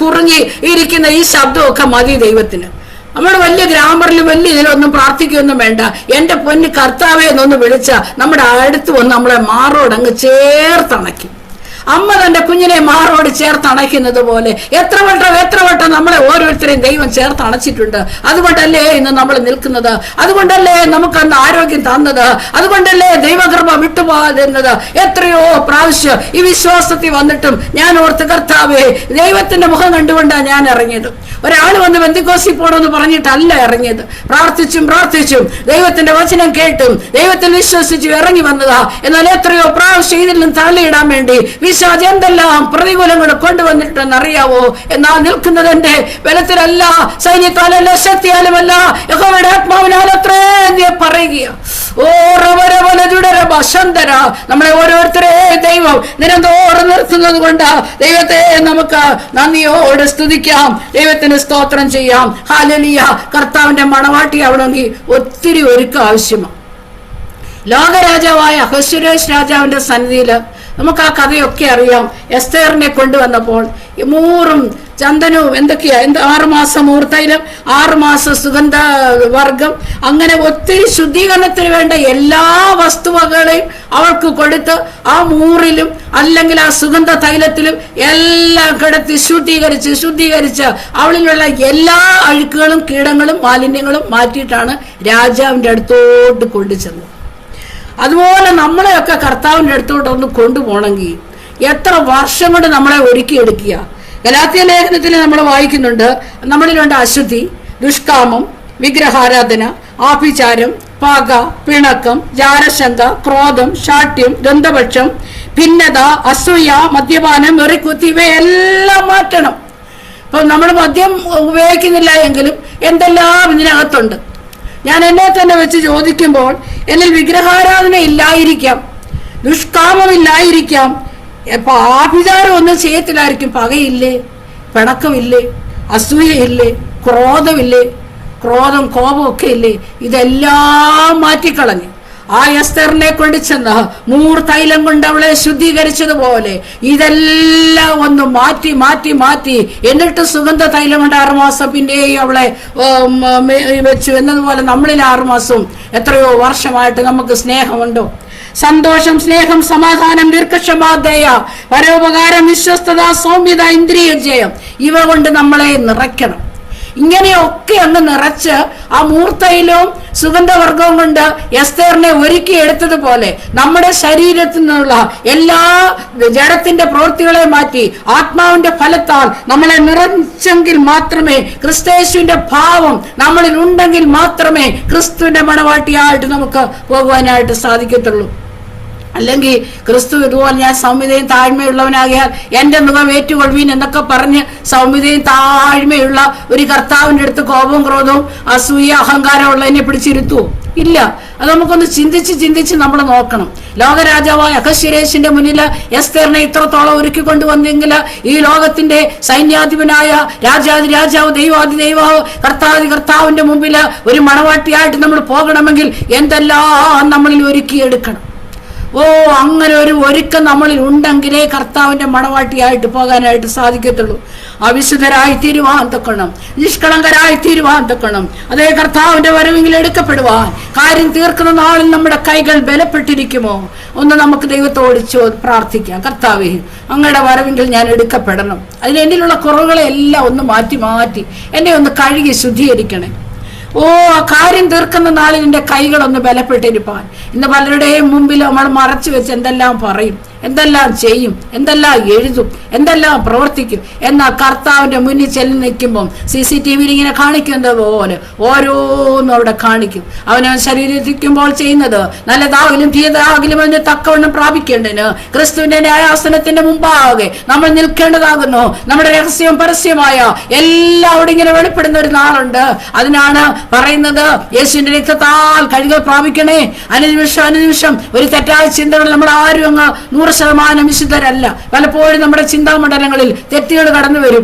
കുറുങ്ങി ഇരിക്കുന്ന ഈ ശബ്ദമൊക്കെ മതി ദൈവത്തിന്. നമ്മൾ വലിയ ഗ്രാമറിലും വലിയ ഇതിലൊന്നും പ്രാർത്ഥിക്കുകയൊന്നും വേണ്ട. എന്റെ പൊന്ന് കർത്താവേ എന്നൊന്ന് വിളിച്ച നമ്മുടെ അടുത്ത് വന്ന് നമ്മളെ മാറോടങ്ങ് ചേർത്തണയ്ക്കും. അമ്മ തന്റെ കുഞ്ഞിനെ മാറോട് ചേർത്തണയ്ക്കുന്നത് പോലെ എത്ര വട്ടം നമ്മളെ ഓരോരുത്തരെയും ദൈവം ചേർത്തണച്ചിട്ടുണ്ട്. അതുകൊണ്ടല്ലേ ഇന്ന് നമ്മൾ നിൽക്കുന്നത്, അതുകൊണ്ടല്ലേ നമുക്ക് അന്ന് ആരോഗ്യം തന്നത്, അതുകൊണ്ടല്ലേ ദൈവകൃപ വിട്ടുപോകാതിരുന്നത്. എത്രയോ പ്രാവശ്യം ഈ വിശ്വാസത്തിൽ വന്നിട്ടും ഞാൻ ഓർത്ത് കർത്താവേ ദൈവത്തിന്റെ മുഖം കണ്ടുകൊണ്ടാണ് ഞാൻ ഇറങ്ങിയത്. ഒരാൾ വന്ന് പെന്തക്കോസ്തിൽ പോണമെന്ന് പറഞ്ഞിട്ടല്ല ഇറങ്ങിയത്. പ്രാർത്ഥിച്ചും ദൈവത്തിന്റെ വചനം കേട്ടും ദൈവത്തിൽ വിശ്വസിച്ചും ഇറങ്ങി വന്നതാ. എന്നാൽ എത്രയോ പ്രാവശ്യം ഇതിൽ നിന്ന് തള്ളിയിടാൻ വേണ്ടി പിശാച് എന്തെല്ലാം പ്രതികൂലങ്ങൾ കൊണ്ടുവന്നിട്ടെന്ന് അറിയാവോ? എന്നാൽ നിൽക്കുന്നത് എന്റെ ബലത്തിലല്ല, സൈന്യത്താലല്ല, ശക്തിയാലുമല്ല, യഹോവയുടെ ആത്മാവിനാൽ അത്രേ പറയുക. നമ്മളെ ഓരോരുത്തരെ ദൈവം നിരന്തോറും നിർത്തുന്നത് കൊണ്ട് ദൈവത്തെ നമുക്ക് നന്ദിയോടെ സ്തുതിക്കാം, ദൈവത്തിന് സ്തോത്രം ചെയ്യാം. ഹല്ലേലൂയ. കർത്താവിന്റെ മണവാട്ടിയാവണമെങ്കിൽ ഒത്തിരി ഒരുക്കം ആവശ്യമാണ്. ലോകരാജാവായ അഹശ്വേരോശ് രാജാവിന്റെ സന്നിധിയില് നമുക്ക് ആ കഥയൊക്കെ അറിയാം. എസ്തേറിനെ കൊണ്ടുവന്നപ്പോൾ മൂറും ചന്ദനവും എന്തൊക്കെയാ 6 മാസം മൂർത്തൈലം, 6 മാസം സുഗന്ധ വർഗം, അങ്ങനെ ഒത്തിരി ശുദ്ധീകരണത്തിന് വേണ്ട എല്ലാ വസ്തുവകളെയും അവൾക്ക് കൊടുത്ത് ആ മൂറിലും അല്ലെങ്കിൽ ആ സുഗന്ധ തൈലത്തിലും എല്ലാം കിടത്തി ശുദ്ധീകരിച്ച് അവളിലുള്ള എല്ലാ അഴുക്കുകളും കീടങ്ങളും മാലിന്യങ്ങളും മാറ്റിയിട്ടാണ് രാജാവിന്റെ അടുത്തോട്ട് കൊണ്ടുചെന്നത്. അതുപോലെ നമ്മളെയൊക്കെ കർത്താവിൻ്റെ അടുത്തോട്ട് ഒന്ന് കൊണ്ടുപോകണമെങ്കിൽ എത്ര വർഷം കൊണ്ട് നമ്മളെ ഒരുക്കിയെടുക്കുക. ഗലാത്യ ലേഖനത്തിൽ നമ്മൾ വായിക്കുന്നുണ്ട്, നമ്മളിലുണ്ട് അശുദ്ധി, ദുഷ്കാമം, വിഗ്രഹാരാധന, ആഭിചാരം, പക, പിണക്കം, ജാരശങ്ക, ക്രോധം, ശാഠ്യം, ദന്തപക്ഷം, ഭിന്നത, അസൂയ, മദ്യപാനം, വെറിക്കുത്തി, ഇവയെല്ലാം മാറ്റണം. ഇപ്പൊ നമ്മൾ മദ്യം ഉപയോഗിക്കുന്നില്ല എങ്കിലും എന്തെല്ലാം ഇതിനകത്തുണ്ട്. ഞാൻ എന്നെ തന്നെ വെച്ച് ചോദിക്കുമ്പോൾ എന്നിൽ വിഗ്രഹാരാധന ഇല്ലായിരിക്കാം, ദുഷ്കാമമില്ലായിരിക്കാം, ആഭിചാരം ഒന്നും ചെയ്യത്തില്ലായിരിക്കും, പകയില്ലേ, പിണക്കമില്ലേ, അസൂയയില്ലേ, ക്രോധമില്ലേ, ക്രോധം കോപമൊക്കെ ഇല്ലേ, ഇതെല്ലാം മാറ്റിക്കളഞ്ഞ് ആ എസ്തറിനെ കൊണ്ട് ചെന്ന് മൂർ തൈലം കൊണ്ട് അവളെ ശുദ്ധീകരിച്ചതുപോലെ ഇതെല്ലാം ഒന്ന് മാറ്റി മാറ്റി മാറ്റി എന്നിട്ട് സുഗന്ധ തൈലം കൊണ്ട് 6 മാസം പിന്നെയും അവളെ വെച്ചു എന്നതുപോലെ നമ്മളിൽ 6 മാസവും എത്രയോ വർഷമായിട്ട് നമുക്ക് സ്നേഹമുണ്ടോ? സന്തോഷം, സ്നേഹം, സമാധാനം, ദീർഘക്ഷമ, ദയ, പരോപകാരം, വിശ്വസ്തത, സൗമ്യത, ഇന്ദ്രിയ ജയം, ഇവ കൊണ്ട് നമ്മളെ നിറയ്ക്കണം. ഇങ്ങനെയൊക്കെ അങ്ങ് നിറച്ച് ആ മൂർത്തയിലും സുഗന്ധവർഗവും കൊണ്ട് എസ്തേറിനെ ഒരുക്കി എടുത്തതുപോലെ നമ്മുടെ ശരീരത്തിൽ നിന്നുള്ള എല്ലാ ജഡത്തിന്റെ പ്രവൃത്തികളെ മാറ്റി ആത്മാവിന്റെ ഫലത്താൽ നമ്മളെ നിറച്ചെങ്കിൽ മാത്രമേ, ക്രിസ്തയേശുവിന്റെ ഭാവം നമ്മളിൽ ഉണ്ടെങ്കിൽ മാത്രമേ ക്രിസ്തുവിന്റെ മണവാട്ടിയായിട്ട് നമുക്ക് പോകുവാനായിട്ട് സാധിക്കത്തുള്ളൂ. അല്ലെങ്കിൽ ക്രിസ്തു ഇതുപോലെ ഞാൻ സൗമ്യതയും താഴ്മയുള്ളവനാകിയാൽ എന്റെ മുഖം ഏറ്റുകൊള്ളുവീൻ എന്നൊക്കെ പറഞ്ഞ് സൗമ്യതയും താഴ്മയുള്ള ഒരു കർത്താവിന്റെ അടുത്ത് കോപവും ക്രോധവും അസൂയ അഹങ്കാരം ഉള്ളതിനെ പിടിച്ചിരുത്തുവോ? ഇല്ല. അത് നമുക്കൊന്ന് ചിന്തിച്ച് നമ്മൾ നോക്കണം. ലോകരാജാവായ അഹശ്വേരോശിന്റെ മുന്നിൽ എസ്തേറിനെ ഇത്രത്തോളം ഒരുക്കിക്കൊണ്ടുവന്നെങ്കിൽ ഈ ലോകത്തിന്റെ സൈന്യാധിപനായ രാജാതി രാജാവ്, ദൈവാതി ദൈവാവ്, കർത്താതി കർത്താവിന്റെ മുമ്പിൽ ഒരു മണവാട്ടിയായിട്ട് നമ്മൾ പോകണമെങ്കിൽ എന്തെല്ലാം നമ്മളിൽ ഒരുക്കിയെടുക്കണം. അങ്ങനെ ഒരു ഒരുക്കം നമ്മളിൽ ഉണ്ടെങ്കിലേ കർത്താവിന്റെ മണവാട്ടിയായിട്ട് പോകാനായിട്ട് സാധിക്കത്തുള്ളൂ. അവിശുദ്ധരായി തീരുവാൻ തക്കണം, നിഷ്കളങ്കരായി തീരുവാൻ തക്കണം. അതേ കർത്താവിന്റെ വരവെങ്കിൽ എടുക്കപ്പെടുവാൻ, കാര്യം തീർക്കുന്ന നാളിൽ നമ്മുടെ കൈകൾ ബലപ്പെട്ടിരിക്കുമോ? ഒന്ന് നമുക്ക് ദൈവത്തോട് പ്രാർത്ഥിക്കാം. കർത്താവേ, അങ്ങയുടെ വരവെങ്കിൽ ഞാൻ എടുക്കപ്പെടണം. അതിന് എന്നിലുള്ള കുറവുകളെ എല്ലാം ഒന്ന് മാറ്റി മാറ്റി എന്നെ ഒന്ന് കഴുകി ശുദ്ധീകരിക്കണേ. ആ കാര്യം തീർക്കുന്ന നാളിൽ എന്റെ കൈകളൊന്ന് ബലപ്പെട്ടിരിപ്പാൻ. ഇന്ന് പലരുടെയും മുമ്പിൽ നമ്മൾ മറച്ചു വെച്ച് എന്തെല്ലാം പറയും, എന്തെല്ലാം ചെയ്യും, എന്തെല്ലാം എഴുതും, എന്തെല്ലാം പ്രവർത്തിക്കും. എന്നാൽ കർത്താവിന്റെ മുന്നിൽ ചെല്ലി നിൽക്കുമ്പം CCTV ഇങ്ങനെ കാണിക്കുന്നത് പോലെ ഓരോന്നും അവിടെ കാണിക്കും. അവനവൻ ശരീരത്തിരിക്കുമ്പോൾ ചെയ്യുന്നത് നല്ലതാകിലും തീയതാകിലും അതിന് തക്കവണ്ണം പ്രാപിക്കേണ്ടതിന് ക്രിസ്തുവിന്റെ ന്യായാസനത്തിന്റെ മുമ്പാകെ നമ്മൾ നിൽക്കേണ്ടതാകുന്നു. നമ്മുടെ രഹസ്യവും പരസ്യമായ എല്ലാം അവിടെ ഇങ്ങനെ വെളിപ്പെടുന്ന ഒരു നാളുണ്ട്. അതിനാണ് പറയുന്നത്, യേശുവിന്റെ രക്തത്താൽ കഴുകൽ പ്രാപിക്കണേ. അനുനിമിഷം ഒരു തെറ്റായ ചിന്തകൾ നമ്മൾ ആരും അങ്ങ് 100% വിശുദ്ധരല്ല. പലപ്പോഴും നമ്മുടെ ചിന്താമണ്ഡലങ്ങളിൽ തെറ്റുകൾ കടന്നു വരും,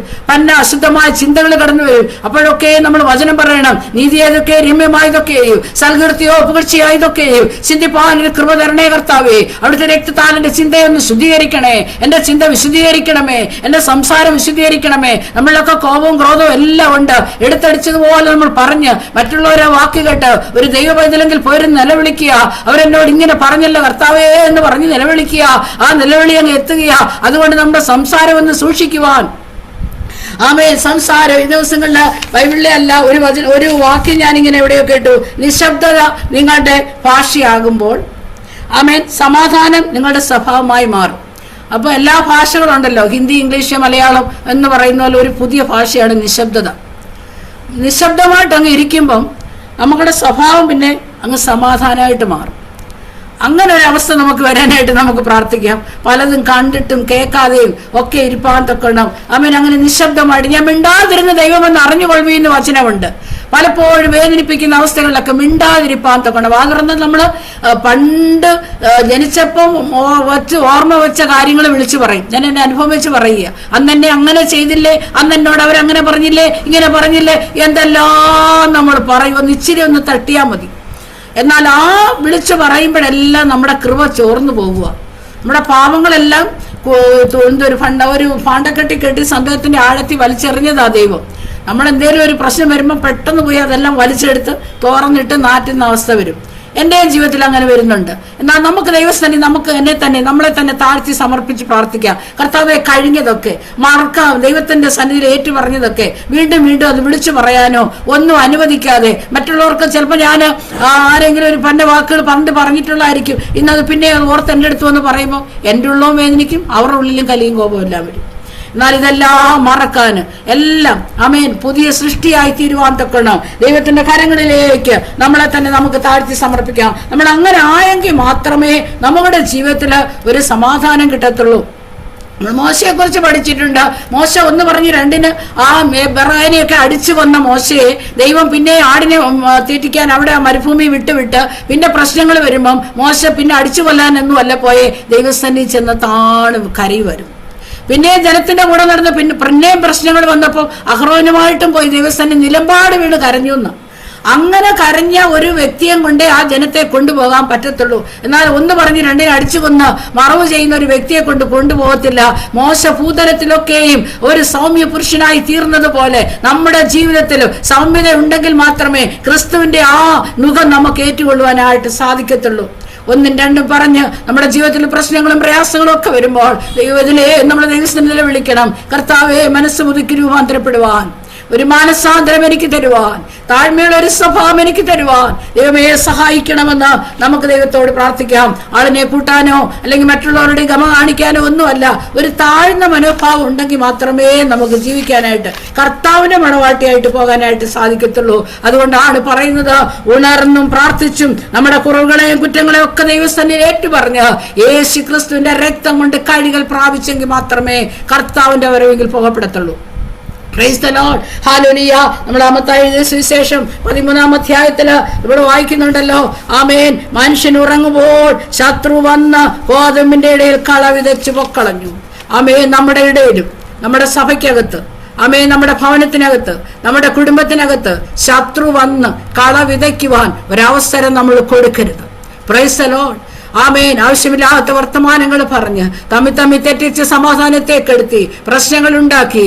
അശുദ്ധമായ ചിന്തകൾ കടന്നു വരും. അപ്പോഴൊക്കെ നമ്മൾ വചനം പറയണം, നീതിയായതൊക്കെ രമ്യമായതൊക്കെയും സൽകീർത്തിയോ പുകഴ്ചയായതൊക്കെയും ചിന്തിപ്പാൻ ഒരു കൃപ തരണേ കർത്താവേ. അവിടുത്തെ രക്തത്താൽ എന്റെ ചിന്തയൊന്ന് ശുദ്ധീകരിക്കണേ, എന്റെ ചിന്ത വിശുദ്ധീകരിക്കണമേ, എന്റെ സംസാരം വിശുദ്ധീകരിക്കണമേ. നമ്മളിലൊക്കെ കോപവും ക്രോധവും എല്ലാം ഉണ്ട്. എടുത്തടിച്ചതുപോലെ നമ്മൾ പറഞ്ഞ് മറ്റുള്ളവരെ വാക്ക് കേട്ട് ഒരു ദൈവ പൈതലെങ്കിൽ പോരും നിലവിളിക്കുക. അവരെന്നോട് ഇങ്ങനെ പറഞ്ഞല്ലോ കർത്താവേ എന്ന് പറഞ്ഞ് നിലവിളിക്കുക. ആ നിലവിളി അങ്ങ് എത്തുകയാ. അതുകൊണ്ട് നമ്മുടെ സംസാരം ഒന്ന് സൂക്ഷിക്കുവാൻ. ആമേൻ. സംസാരം ഈ ദിവസങ്ങളില് ബൈബിളിലെ അല്ല, ഒരു വാക്യം ഞാനിങ്ങനെ എവിടെയോ കേട്ടു, നിശബ്ദത നിങ്ങളുടെ ഭാഷയാകുമ്പോൾ ആമേൻ സമാധാനം നിങ്ങളുടെ സ്വഭാവമായി മാറും. അപ്പൊ എല്ലാ ഭാഷകളുണ്ടല്ലോ, ഹിന്ദി, ഇംഗ്ലീഷ്, മലയാളം എന്ന് പറയുന്ന പോലെ ഒരു പുതിയ ഭാഷയാണ് നിശബ്ദത. നിശബ്ദമായിട്ട് അങ്ങ് ഇരിക്കുമ്പം നമ്മുടെ സ്വഭാവം പിന്നെ അങ്ങ് സമാധാനമായിട്ട് മാറും. അങ്ങനെ ഒരു അവസ്ഥ നമുക്ക് വരാനായിട്ട് നമുക്ക് പ്രാർത്ഥിക്കാം. പലതും കണ്ടിട്ടും കേൾക്കാതെയും ഒക്കെ ഇരിപ്പാൻ തൊക്കണം. ആമേൻ. അങ്ങനെ നിശബ്ദമായിട്ട് ഞാൻ മിണ്ടാതിരുന്ന ദൈവമെന്ന് അറിഞ്ഞുകൊള്ളുവീന്ന് വചനമുണ്ട്. പലപ്പോഴും വേദനിപ്പിക്കുന്ന അവസ്ഥകളിലൊക്കെ മിണ്ടാതിരിപ്പാൻ തൊക്കണം. അതുകൊണ്ട് നമ്മൾ പണ്ട് ജനിച്ചപ്പം ഓർമ്മ വെച്ച കാര്യങ്ങൾ വിളിച്ചു പറയും. ഞാൻ എന്റെ അനുഭവം വെച്ച് പറയുക, അന്ന് എന്നെ അങ്ങനെ ചെയ്തില്ലേ, അന്ന് എന്നോട് അവരങ്ങനെ പറഞ്ഞില്ലേ, ഇങ്ങനെ പറഞ്ഞില്ലേ, എന്തെല്ലാം നമ്മൾ പറയും. ഒന്ന് ഇച്ചിരി ഒന്ന് തട്ടിയാൽ മതി. എന്നാൽ ആ വിളിച്ചു പറയുമ്പോഴെല്ലാം നമ്മുടെ കൃപ ചോർന്നു പോകുക. നമ്മുടെ പാപങ്ങളെല്ലാം ഒരു പാണ്ടക്കെട്ടി കെട്ടി സന്ദേഹത്തിന്റെ ആഴത്തിൽ വലിച്ചെറിഞ്ഞതാ ദൈവം. നമ്മൾ എന്തെങ്കിലും ഒരു പ്രശ്നം വരുമ്പോൾ പെട്ടെന്ന് പോയി അതെല്ലാം വലിച്ചെടുത്ത് തുറന്നിട്ട് നാറ്റുന്ന അവസ്ഥ വരും. എന്റെയും ജീവിതത്തിൽ അങ്ങനെ വരുന്നുണ്ട്. എന്നാൽ നമുക്ക് ദൈവസന്നിധി നമുക്ക് നമ്മളെ തന്നെ താഴ്ത്തി സമർപ്പിച്ച് പ്രാർത്ഥിക്കാം. കർത്താവെ, കഴിഞ്ഞതൊക്കെ മറക്കാം. ദൈവത്തിന്റെ സന്നിധിയിൽ ഏറ്റു പറഞ്ഞതൊക്കെ വീണ്ടും വീണ്ടും അത് വിളിച്ചു പറയാനോ ഒന്നും അനുവദിക്കാതെ, മറ്റുള്ളവർക്ക് ചിലപ്പോൾ ഞാൻ ആരെങ്കിലും ഒരു പന്ന വാക്കുകൾ പറഞ്ഞിട്ടുള്ളതായിരിക്കും, ഇന്നത് പിന്നെ ഓർത്ത് എൻ്റെ അടുത്ത് വന്ന് പറയുമ്പോൾ എൻ്റെ ഉള്ളവും വേദനിക്കും, അവരുടെ ഉള്ളിലും കലിയും കോപവും എല്ലാം വരും. എന്നാൽ ഇതെല്ലാം മറക്കാൻ, എല്ലാം ആമേൻ പുതിയ സൃഷ്ടിയായി തീരുവാൻ തക്കണം ദൈവത്തിന്റെ കരങ്ങളിലേക്ക് നമ്മളെ തന്നെ നമുക്ക് താഴ്ത്തി സമർപ്പിക്കാം. നമ്മൾ അങ്ങനെ ആയെങ്കിൽ മാത്രമേ നമ്മുടെ ജീവിതത്തിൽ ഒരു സമാധാനം കിട്ടത്തുള്ളൂ. നമ്മൾ മോശയെ കുറിച്ച് പഠിച്ചിട്ടുണ്ട്. മോശ 1:2 ആ ബെറായനെയൊക്കെ അടിച്ചു വന്ന മോശയെ ദൈവം പിന്നെ ആടിനെ തീറ്റിക്കാൻ അവിടെ മരുഭൂമി വിട്ട് പിന്നെ പ്രശ്നങ്ങൾ വരുമ്പം മോശ പിന്നെ അടിച്ചു കൊല്ലാനൊന്നും അല്ല പോയെ, ദൈവസന്നിധി ചെന്ന് താണ് കരയി വരും. പിന്നെ ജനത്തിന്റെ കൂടെ നടന്ന് പിന്നെയും പ്രശ്നങ്ങൾ വന്നപ്പോൾ അഹ്റോനുമായിട്ടും പോയി ദൈവസന്നിധി നിലമ്പാട് വീണ് കരഞ്ഞു എന്ന്. അങ്ങനെ കരഞ്ഞ ഒരു വ്യക്തിയെ കൊണ്ട് ആ ജനത്തെ കൊണ്ടുപോകാൻ പറ്റത്തുള്ളൂ. എന്നാൽ 1:2 അടിച്ചു കൊന്ന് മറവ് ചെയ്യുന്ന ഒരു വ്യക്തിയെ കൊണ്ടുപോകത്തില്ല. മോശ ഭൂതലത്തിലൊക്കെയും ഒരു സൗമ്യ പുരുഷനായി തീർന്നത് പോലെ നമ്മുടെ ജീവിതത്തിലും സൗമ്യത ഉണ്ടെങ്കിൽ മാത്രമേ ക്രിസ്തുവിന്റെ ആ മുഖം നമുക്ക് ഏറ്റുകൊള്ളുവാനായിട്ട് സാധിക്കത്തുള്ളൂ. 1ഉം 2ഉം പറഞ്ഞ് നമ്മുടെ ജീവിതത്തിൽ പ്രശ്നങ്ങളും പ്രയാസങ്ങളും ഒക്കെ വരുമ്പോൾ ദൈവത്തിലെ നമ്മുടെ ദൈവസന്നിധിയിൽ വിളിക്കണം. കർത്താവെ, മനസ്സ് പുതുക്കി രൂപാന്തരപ്പെടുവാൻ ഒരു മാനസാന്തരം എനിക്ക് തരുവാൻ, താഴ്മയുള്ള ഒരു സ്വഭാവം എനിക്ക് തരുവാൻ ദൈവമേ സഹായിക്കണമെന്ന് നമുക്ക് ദൈവത്തോട് പ്രാർത്ഥിക്കാം. ആളിനെ കൂട്ടാനോ അല്ലെങ്കിൽ മറ്റുള്ളവരുടെ ഗമ കാണിക്കാനോ ഒന്നുമല്ല, ഒരു താഴ്ന്ന മനോഭാവം ഉണ്ടെങ്കിൽ മാത്രമേ നമുക്ക് ജീവിക്കാനായിട്ട് കർത്താവിന്റെ മണവാട്ടിയായിട്ട് പോകാനായിട്ട് സാധിക്കത്തുള്ളൂ. അതുകൊണ്ടാണ് പറയുന്നത്, ഉണർന്നും പ്രാർത്ഥിച്ചും നമ്മുടെ കുറവുകളെയും കുറ്റങ്ങളെയും ഒക്കെ ദൈവസന്നിധിയിൽ ഏറ്റുപറഞ്ഞ് യേശു ക്രിസ്തുവിന്റെ രക്തം കൊണ്ട് കഴുകൽ പ്രാപിച്ചെങ്കിൽ മാത്രമേ കർത്താവിന്റെ വരവെങ്കിൽ പോകപ്പെടത്തുള്ളൂ. പ്രൈസ് ദി ലോർഡ്, ഹല്ലേലൂയ. നമ്മുടെ മത്തായി സുവിശേഷം 13-ാം അധ്യായത്തില് ഇവിടെ വായിക്കുന്നുണ്ടല്ലോ, ആമേൻ, മനുഷ്യൻ ഉറങ്ങുമ്പോൾ ശത്രു വന്ന് ഗോതമ്പിന്റെ ഇടയിൽ കള വിതച്ച് പൊക്കളഞ്ഞു. ആമേൻ, നമ്മുടെ ഇടയിലും നമ്മുടെ സഭയ്ക്കകത്ത്, ആമേൻ, നമ്മുടെ ഭവനത്തിനകത്ത്, നമ്മുടെ കുടുംബത്തിനകത്ത് ശത്രു വന്ന് കള വിതയ്ക്കുവാൻ ഒരവസരം നമ്മൾ കൊടുക്കരുത്. പ്രൈസ് ദി ലോർഡ്, ആമേൻ. ആവശ്യമില്ലാത്ത വർത്തമാനങ്ങൾ പറഞ്ഞ് തമ്മിൽ തെറ്റിച്ച് സമാധാനത്തെ കെടുത്തി പ്രശ്നങ്ങൾ ഉണ്ടാക്കി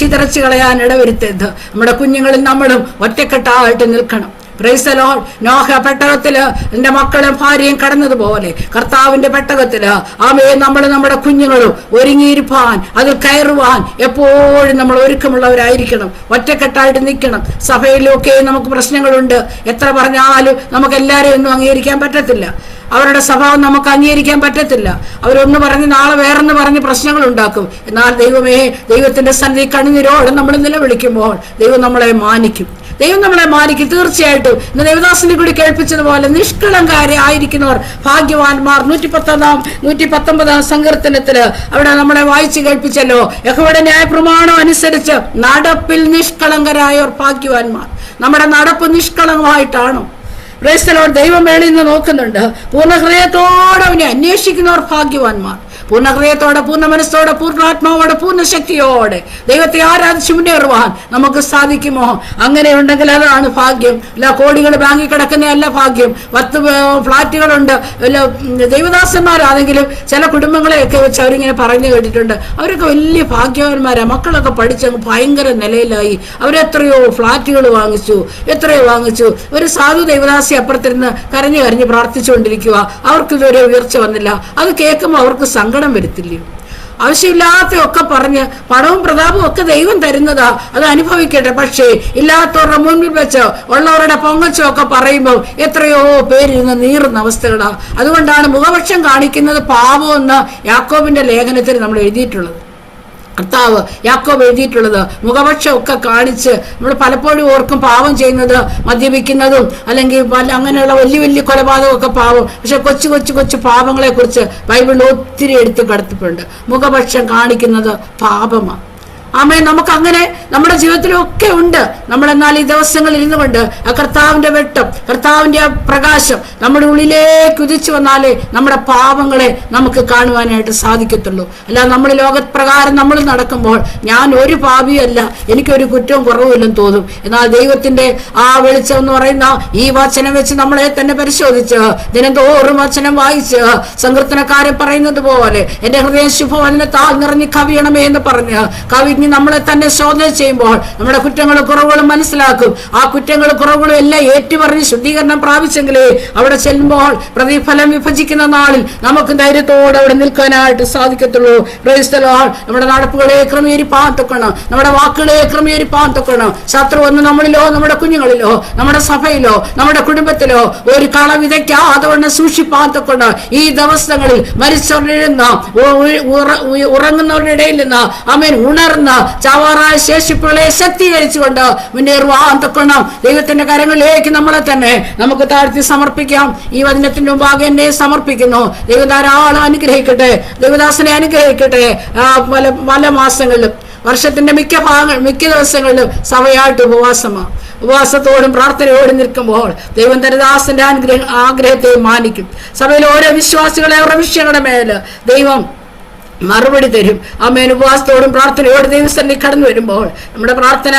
ചിതറച്ചു കളയാൻ ഇടവരുത്തരുത്. നമ്മുടെ കുഞ്ഞുങ്ങളിൽ നമ്മളും ഒറ്റക്കെട്ടായിട്ട് നിൽക്കണം. Praise the Lord. നോഹ പെട്ടകത്തില് എന്റെ മക്കളും ഭാര്യയും കടന്നതുപോലെ കർത്താവിന്റെ പെട്ടകത്തില് ആമേൻ നമ്മൾ നമ്മുടെ കുഞ്ഞുങ്ങളും ഒരുങ്ങിയിരിപ്പാൻ, അതിൽ കയറുവാൻ എപ്പോഴും നമ്മൾ ഒരുക്കമുള്ളവരായിരിക്കണം. ഒറ്റക്കെട്ടായിട്ട് നിൽക്കണം. സഭയിലൊക്കെ നമുക്ക് പ്രശ്നങ്ങളുണ്ട്. എത്ര പറഞ്ഞാലും നമുക്ക് എല്ലാവരെയും ഒന്നും അംഗീകരിക്കാൻ പറ്റത്തില്ല. അവരുടെ സ്വഭാവം നമുക്ക് അംഗീകരിക്കാൻ പറ്റത്തില്ല. അവരൊന്ന് പറഞ്ഞ് നാളെ വേറൊന്ന് പറഞ്ഞ് പ്രശ്നങ്ങൾ ഉണ്ടാക്കും. എന്നാൽ ദൈവമേ, ദൈവത്തിന്റെ സന്നിധി കണ്ണുനീരോടെ നമ്മൾ നിലവിളിക്കുമ്പോൾ ദൈവം നമ്മളെ മാനിക്കും. തീർച്ചയായിട്ടും. ഇന്ന് ദേവദാസനെ കൂടി കേൾപ്പിച്ചതുപോലെ നിഷ്കളങ്കാരെ ആയിരിക്കുന്നവർ ഭാഗ്യവാന്മാർ. 119 സങ്കീർത്തനത്തില് അവിടെ നമ്മളെ വായിച്ചു കേൾപ്പിച്ചല്ലോ, യഹോവയുടെ ന്യായപ്രമാണം അനുസരിച്ച് നടപ്പിൽ നിഷ്കളങ്കരായവർ ഭാഗ്യവാന്മാർ. നമ്മുടെ നടപ്പ് നിഷ്കളങ്കമായിട്ടാണോ? Price the Lord. ദൈവം മേളിൽ നിന്ന് നോക്കുന്നുണ്ട്. പൂർണ്ണ ഹൃദയത്തോടെ അവനെ അന്വേഷിക്കുന്നവർ ഭാഗ്യവാന്മാർ. പൂർണ്ണ ഹൃദയത്തോടെ, പൂർണ്ണ മനസ്സോടെ, പൂർണ്ണാത്മാവോടെ, പൂർണ്ണ ശക്തിയോടെ ദൈവത്തെ ആരാധിച്ച് മുന്നേറുവാൻ നമുക്ക് സാധിക്കുമോ? അങ്ങനെ ഉണ്ടെങ്കിൽ അതാണ് ഭാഗ്യം. അല്ല കോടികൾ ബാങ്കിൽ കിടക്കുന്നതല്ല ഭാഗ്യം. 10 ഫ്ലാറ്റുകളുണ്ട്. ദൈവദാസന്മാരാണെങ്കിലും ചില കുടുംബങ്ങളെയൊക്കെ വെച്ച് അവരിങ്ങനെ പറഞ്ഞു കേട്ടിട്ടുണ്ട്, അവരൊക്കെ വലിയ ഭാഗ്യവാന്മാരാ. മക്കളൊക്കെ പഠിച്ചങ്ങ് ഭയങ്കര നിലയിലായി. അവരെത്രയോ ഫ്ലാറ്റുകൾ വാങ്ങിച്ചു. ഒരു സാധു ദൈവദാസി അപ്പുറത്തിരുന്ന് കരഞ്ഞു പ്രാർത്ഥിച്ചുകൊണ്ടിരിക്കുക. അവർക്കിതൊരു ഉയർച്ച വന്നില്ല. അത് കേൾക്കുമ്പോൾ അവർക്ക് സങ്കടം വരത്തില്ലയോ? ആവശ്യമില്ലാത്ത ഒക്കെ പറഞ്ഞ് പണവും പ്രതാപവും ഒക്കെ ദൈവം തരുന്നതാ, അത് അനുഭവിക്കട്ടെ. പക്ഷേ ഇല്ലാത്തവരുടെ മുൻപിൽ വെച്ച് ഉള്ളവരുടെ പൊങ്ങച്ചോ ഒക്കെ പറയുമ്പോൾ എത്രയോ പേരിന്ന് നീറുന്ന അവസ്ഥകളാ. അതുകൊണ്ടാണ് മുഖപക്ഷം കാണിക്കുന്നത് പാപമെന്ന് യാക്കോബിന്റെ ലേഖനത്തിൽ നമ്മൾ എഴുതിയിട്ടുള്ളത്. കർത്താവ് യാക്കോബ് എഴുതിയിട്ടുള്ളത് മുഖപക്ഷം ഒക്കെ കാണിച്ച് നമ്മൾ പലപ്പോഴും ഓർക്കും പാപം ചെയ്യുന്നത്, മദ്യപിക്കുന്നതും അല്ലെങ്കിൽ അങ്ങനെയുള്ള വലിയ കൊലപാതകമൊക്കെ പാപം. പക്ഷെ കൊച്ചു പാപങ്ങളെ കുറിച്ച് ബൈബിളിൽ ഒത്തിരി എടുത്ത് കടത്തിട്ടുണ്ട്. മുഖപക്ഷം കാണിക്കുന്നത് പാപമാണ്. ആമേ, നമുക്കങ്ങനെ നമ്മുടെ ജീവിതത്തിലൊക്കെ ഉണ്ട്. നമ്മളെന്നാൽ ഈ ദിവസങ്ങളിൽ ഇരുന്നു കൊണ്ട് ആ കർത്താവിന്റെ വെട്ടം, കർത്താവിന്റെ ആ പ്രകാശം നമ്മുടെ ഉള്ളിലേക്ക് ഉദിച്ചു വന്നാലേ നമ്മുടെ പാപങ്ങളെ നമുക്ക് കാണുവാനായിട്ട് സാധിക്കത്തുള്ളൂ. അല്ല നമ്മൾ ലോകപ്രകാരം നമ്മൾ നടക്കുമ്പോൾ ഞാൻ ഒരു പാപിയല്ല, എനിക്കൊരു കുറ്റവും കുറവുമില്ലെന്ന് തോന്നും. എന്നാൽ ദൈവത്തിന്റെ ആ വെളിച്ചം എന്ന് പറയുന്ന ഈ വചനം വെച്ച് നമ്മളെ തന്നെ പരിശോധിച്ച് ദിനംതോറും വചനം വായിച്ച് സങ്കീർത്തനക്കാരൻ പറയുന്നത് പോലെ എന്റെ ഹൃദയം ശുഭവചനത്താൽ നിറഞ്ഞ് കവിയണമേ എന്ന് പറഞ്ഞ് കവി കുഞ്ഞ് നമ്മളെ തന്നെ ശോധന ചെയ്യുമ്പോൾ നമ്മുടെ കുറ്റങ്ങളും കുറവുകളും മനസ്സിലാക്കും. ആ കുറ്റങ്ങളും കുറവുകളും എല്ലാം ഏറ്റുപറഞ്ഞ് ശുദ്ധീകരണം പ്രാപിച്ചെങ്കിലേ അവിടെ ചെല്ലുമ്പോൾ പ്രതിഫലം വിഭജിക്കുന്ന നാളിൽ നമുക്ക് ധൈര്യത്തോടെ അവിടെ നിൽക്കാനായിട്ട് സാധിക്കത്തുള്ളൂ. Price the Lord. നമ്മുടെ നടപ്പുകളെ ക്രമീകരിപ്പാൻ തൊക്കണം, നമ്മുടെ വാക്കുകളെ ക്രമീകരിപ്പാൻ തൊക്കണം. ശത്രു ഒന്ന് നമ്മളിലോ നമ്മുടെ കുഞ്ഞുങ്ങളിലോ നമ്മുടെ സഭയിലോ നമ്മുടെ കുടുംബത്തിലോ ഒരു കള വിതയ്ക്കാതെ സൂക്ഷിപ്പാൻ തൊക്കണം. ഈ ദിവസങ്ങളിൽ മരിച്ചവരുടെ നിന്ന് ഉറങ്ങുന്നവരുടെ ഇടയിൽ നിന്ന് ആമേൻ ഉണർന്ന് ചാവാറായ ശേഷിപ്പുകളെ ശക്തീകരിച്ചുകൊണ്ട് മുന്നേറുവാൻ തൊക്കണം. ദൈവത്തിന്റെ കരങ്ങളിലേക്ക് നമ്മളെ തന്നെ നമുക്ക് താഴ്ത്തി സമർപ്പിക്കാം. ഈ വചനത്തിന്റെ മുമ്പാകെ എന്നെ സമർപ്പിക്കുന്നു. ദൈവം ധാരാളം അനുഗ്രഹിക്കട്ടെ, ദൈവദാസനെ അനുഗ്രഹിക്കട്ടെ. പല മാസങ്ങളിലും വർഷത്തിന്റെ മിക്ക ദിവസങ്ങളിലും സഭയായിട്ട് ഉപവാസത്തോടും പ്രാർത്ഥനയോടും നിൽക്കുമ്പോൾ ദൈവം ദാസന്റെ ആഗ്രഹത്തെ മാനിക്കും. സഭയിലെ ഓരോ വിശ്വാസികളെ അവരുടെ വിഷയങ്ങളുടെ മേല് ദൈവം മറുപടി തരും. ആമേൻ. ഉപവാസത്തോടും പ്രാർത്ഥനയോട് ദൈവസന്നിധി കടന്നു വരുമ്പോൾ നമ്മുടെ പ്രാർത്ഥന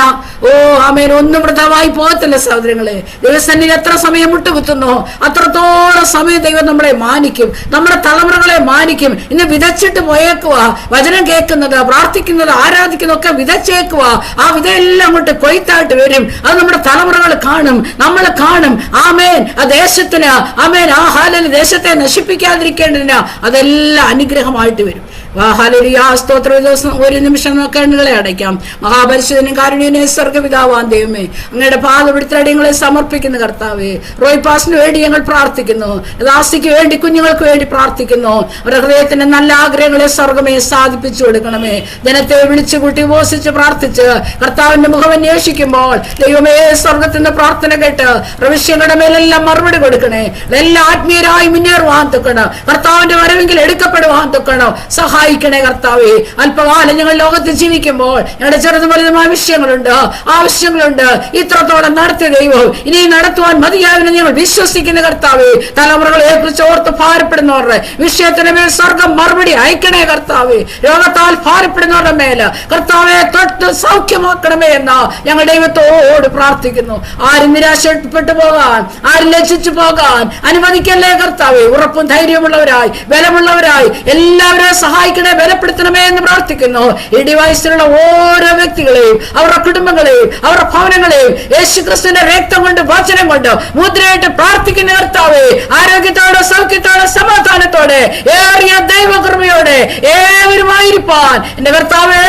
ആമേൻ ഒന്നും വൃഥാവായി പോകത്തില്ല സഹോദരങ്ങളെ. ദൈവസന്നിധി എത്ര സമയം മുട്ടുകുത്തുന്നോ അത്രത്തോളം സമയം ദൈവം നമ്മളെ മാനിക്കും, നമ്മുടെ തലമുറകളെ മാനിക്കും. ഇന്ന് വിതച്ചിട്ട് പോയേക്കുക, വചനം കേൾക്കുന്നത്, പ്രാർത്ഥിക്കുന്നത്, ആരാധിക്കുന്നത് ഒക്കെ വിതച്ചേക്കുക. ആ വിതയെല്ലാം അങ്ങോട്ട് കൊയ്ത്തായിട്ട് വരും. അത് നമ്മുടെ തലമുറകൾ കാണും, നമ്മൾ കാണും. ആമേൻ. ആ ദേശത്തിന് ആമേൻ ആ ഹാലിൽ ദേശത്തെ നശിപ്പിക്കാതിരിക്കേണ്ടതിന് അതെല്ലാം അനുഗ്രഹമായിട്ട് വരും. സ്തോത്ര. ഒരു നിമിഷം കണ്ണുകളെ അടയ്ക്കാം. മഹാപരിശുദ്ധനും കാരുണ്യനും സ്വർഗ്ഗപിതാവാം ദൈവമേ, അങ്ങയുടെ പാദപിടുത്തടിയങ്ങളെ സമർപ്പിക്കുന്ന കർത്താവേ, റോയ് പാസിന് വേണ്ടി ഞങ്ങൾ പ്രാർത്ഥിക്കുന്നു, ദാസിക്ക് വേണ്ടി കുഞ്ഞുങ്ങൾക്ക് വേണ്ടി പ്രാർത്ഥിക്കുന്നു. അവരുടെ ഹൃദയത്തിന്റെ നല്ല ആഗ്രഹങ്ങളെ സ്വർഗമേ സാധിപ്പിച്ചു കൊടുക്കണമേ. ജനത്തെ വിളിച്ചു കൂട്ടി ഉപവസിച്ച് പ്രാർത്ഥിച്ച് കർത്താവിന്റെ മുഖം അന്വേഷിക്കുമ്പോൾ ദൈവമേ സ്വർഗത്തിന്റെ പ്രാർത്ഥന കേട്ട് പ്രവിശ്യങ്ങളുടെ മേലെല്ലാം മറുപടി കൊടുക്കണേ. എല്ലാം ആത്മീയരായി മുന്നേറുവാൻ തൊക്കണം, കർത്താവിന്റെ വരവെങ്കിൽ എടുക്കപ്പെടുവാൻ തൊക്കണം. സഹായിക്കണേ കർത്താവേ. അല്പകാലം ഞങ്ങൾ ലോകത്തിൽ ജീവിക്കുമ്പോൾ ഞങ്ങളുടെ ചെറുതും വലുതുമായ ആവശ്യങ്ങളുണ്ട്. ഇത്രത്തോളം നടത്തിയ ദൈവം ഇനി നടത്തുവാൻ മതിയാവിനെ ഞങ്ങൾ വിശ്വസിക്കുന്ന കർത്താവേ. തലമുറകളെ കുറിച്ച് ഓർത്ത് ഭാരപ്പെടുന്നവരുടെ വിഷയത്തിന് മേൽ സ്വർഗം മറുപടി അയക്കണേ കർത്താവേ. രോഗത്താൽ ഭാരപ്പെടുന്നവരുടെ മേല് കർത്താവെ തൊട്ട് സൗഖ്യമാക്കണമേ എന്ന് ഞങ്ങൾ ദൈവത്തോട് പ്രാർത്ഥിക്കുന്നു. ആരും നിരാശപ്പെട്ടു പോകാൻ, ആരും ലജ്ജിച്ചു പോകാൻ അനുവദിക്കല്ലേ കർത്താവേ. ഉറപ്പും ധൈര്യമുള്ളവരായി ബലമുള്ളവരായി എല്ലാവരെയും സഹായിക്കണേ, ബലപ്പെടുത്തണമേ എന്ന് പ്രാർത്ഥിക്കുന്നു. ഈ ഡിവൈസിലുള്ള ഓരോ വ്യക്തികളെയും അവരുടെ കുടുംബങ്ങളെയും അവരുടെ ഭവനങ്ങളെയും യേശുക്രിസ്തുവിന്റെ രക്തം കൊണ്ട് വചനം കൊണ്ട് മുദ്രയായിട്ട് പ്രാർത്ഥിക്കുന്ന കർത്താവേ, ആരോഗ്യത്തോടെ സൗഖ്യത്തോടെ സമാധാനത്തോടെ ഏറിയ ദൈവകൃപയോടെ ഏവരുമായിരിക്കാൻ എന്റെ കർത്താവേ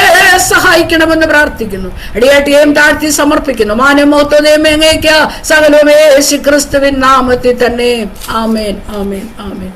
സഹായിക്കണമെന്ന് പ്രാർത്ഥിക്കുന്നു. അടിയാട്ടിയേയും താഴ്ത്തി സമർപ്പിക്കുന്നു. മാനമോത്വതേമേങ്ങയ്ക്ക് സകലമേ യേശുക്രിസ്തുവിൻ നാമത്തിൽ തന്നെ. ആമേൻ, ആമേൻ, ആമേൻ.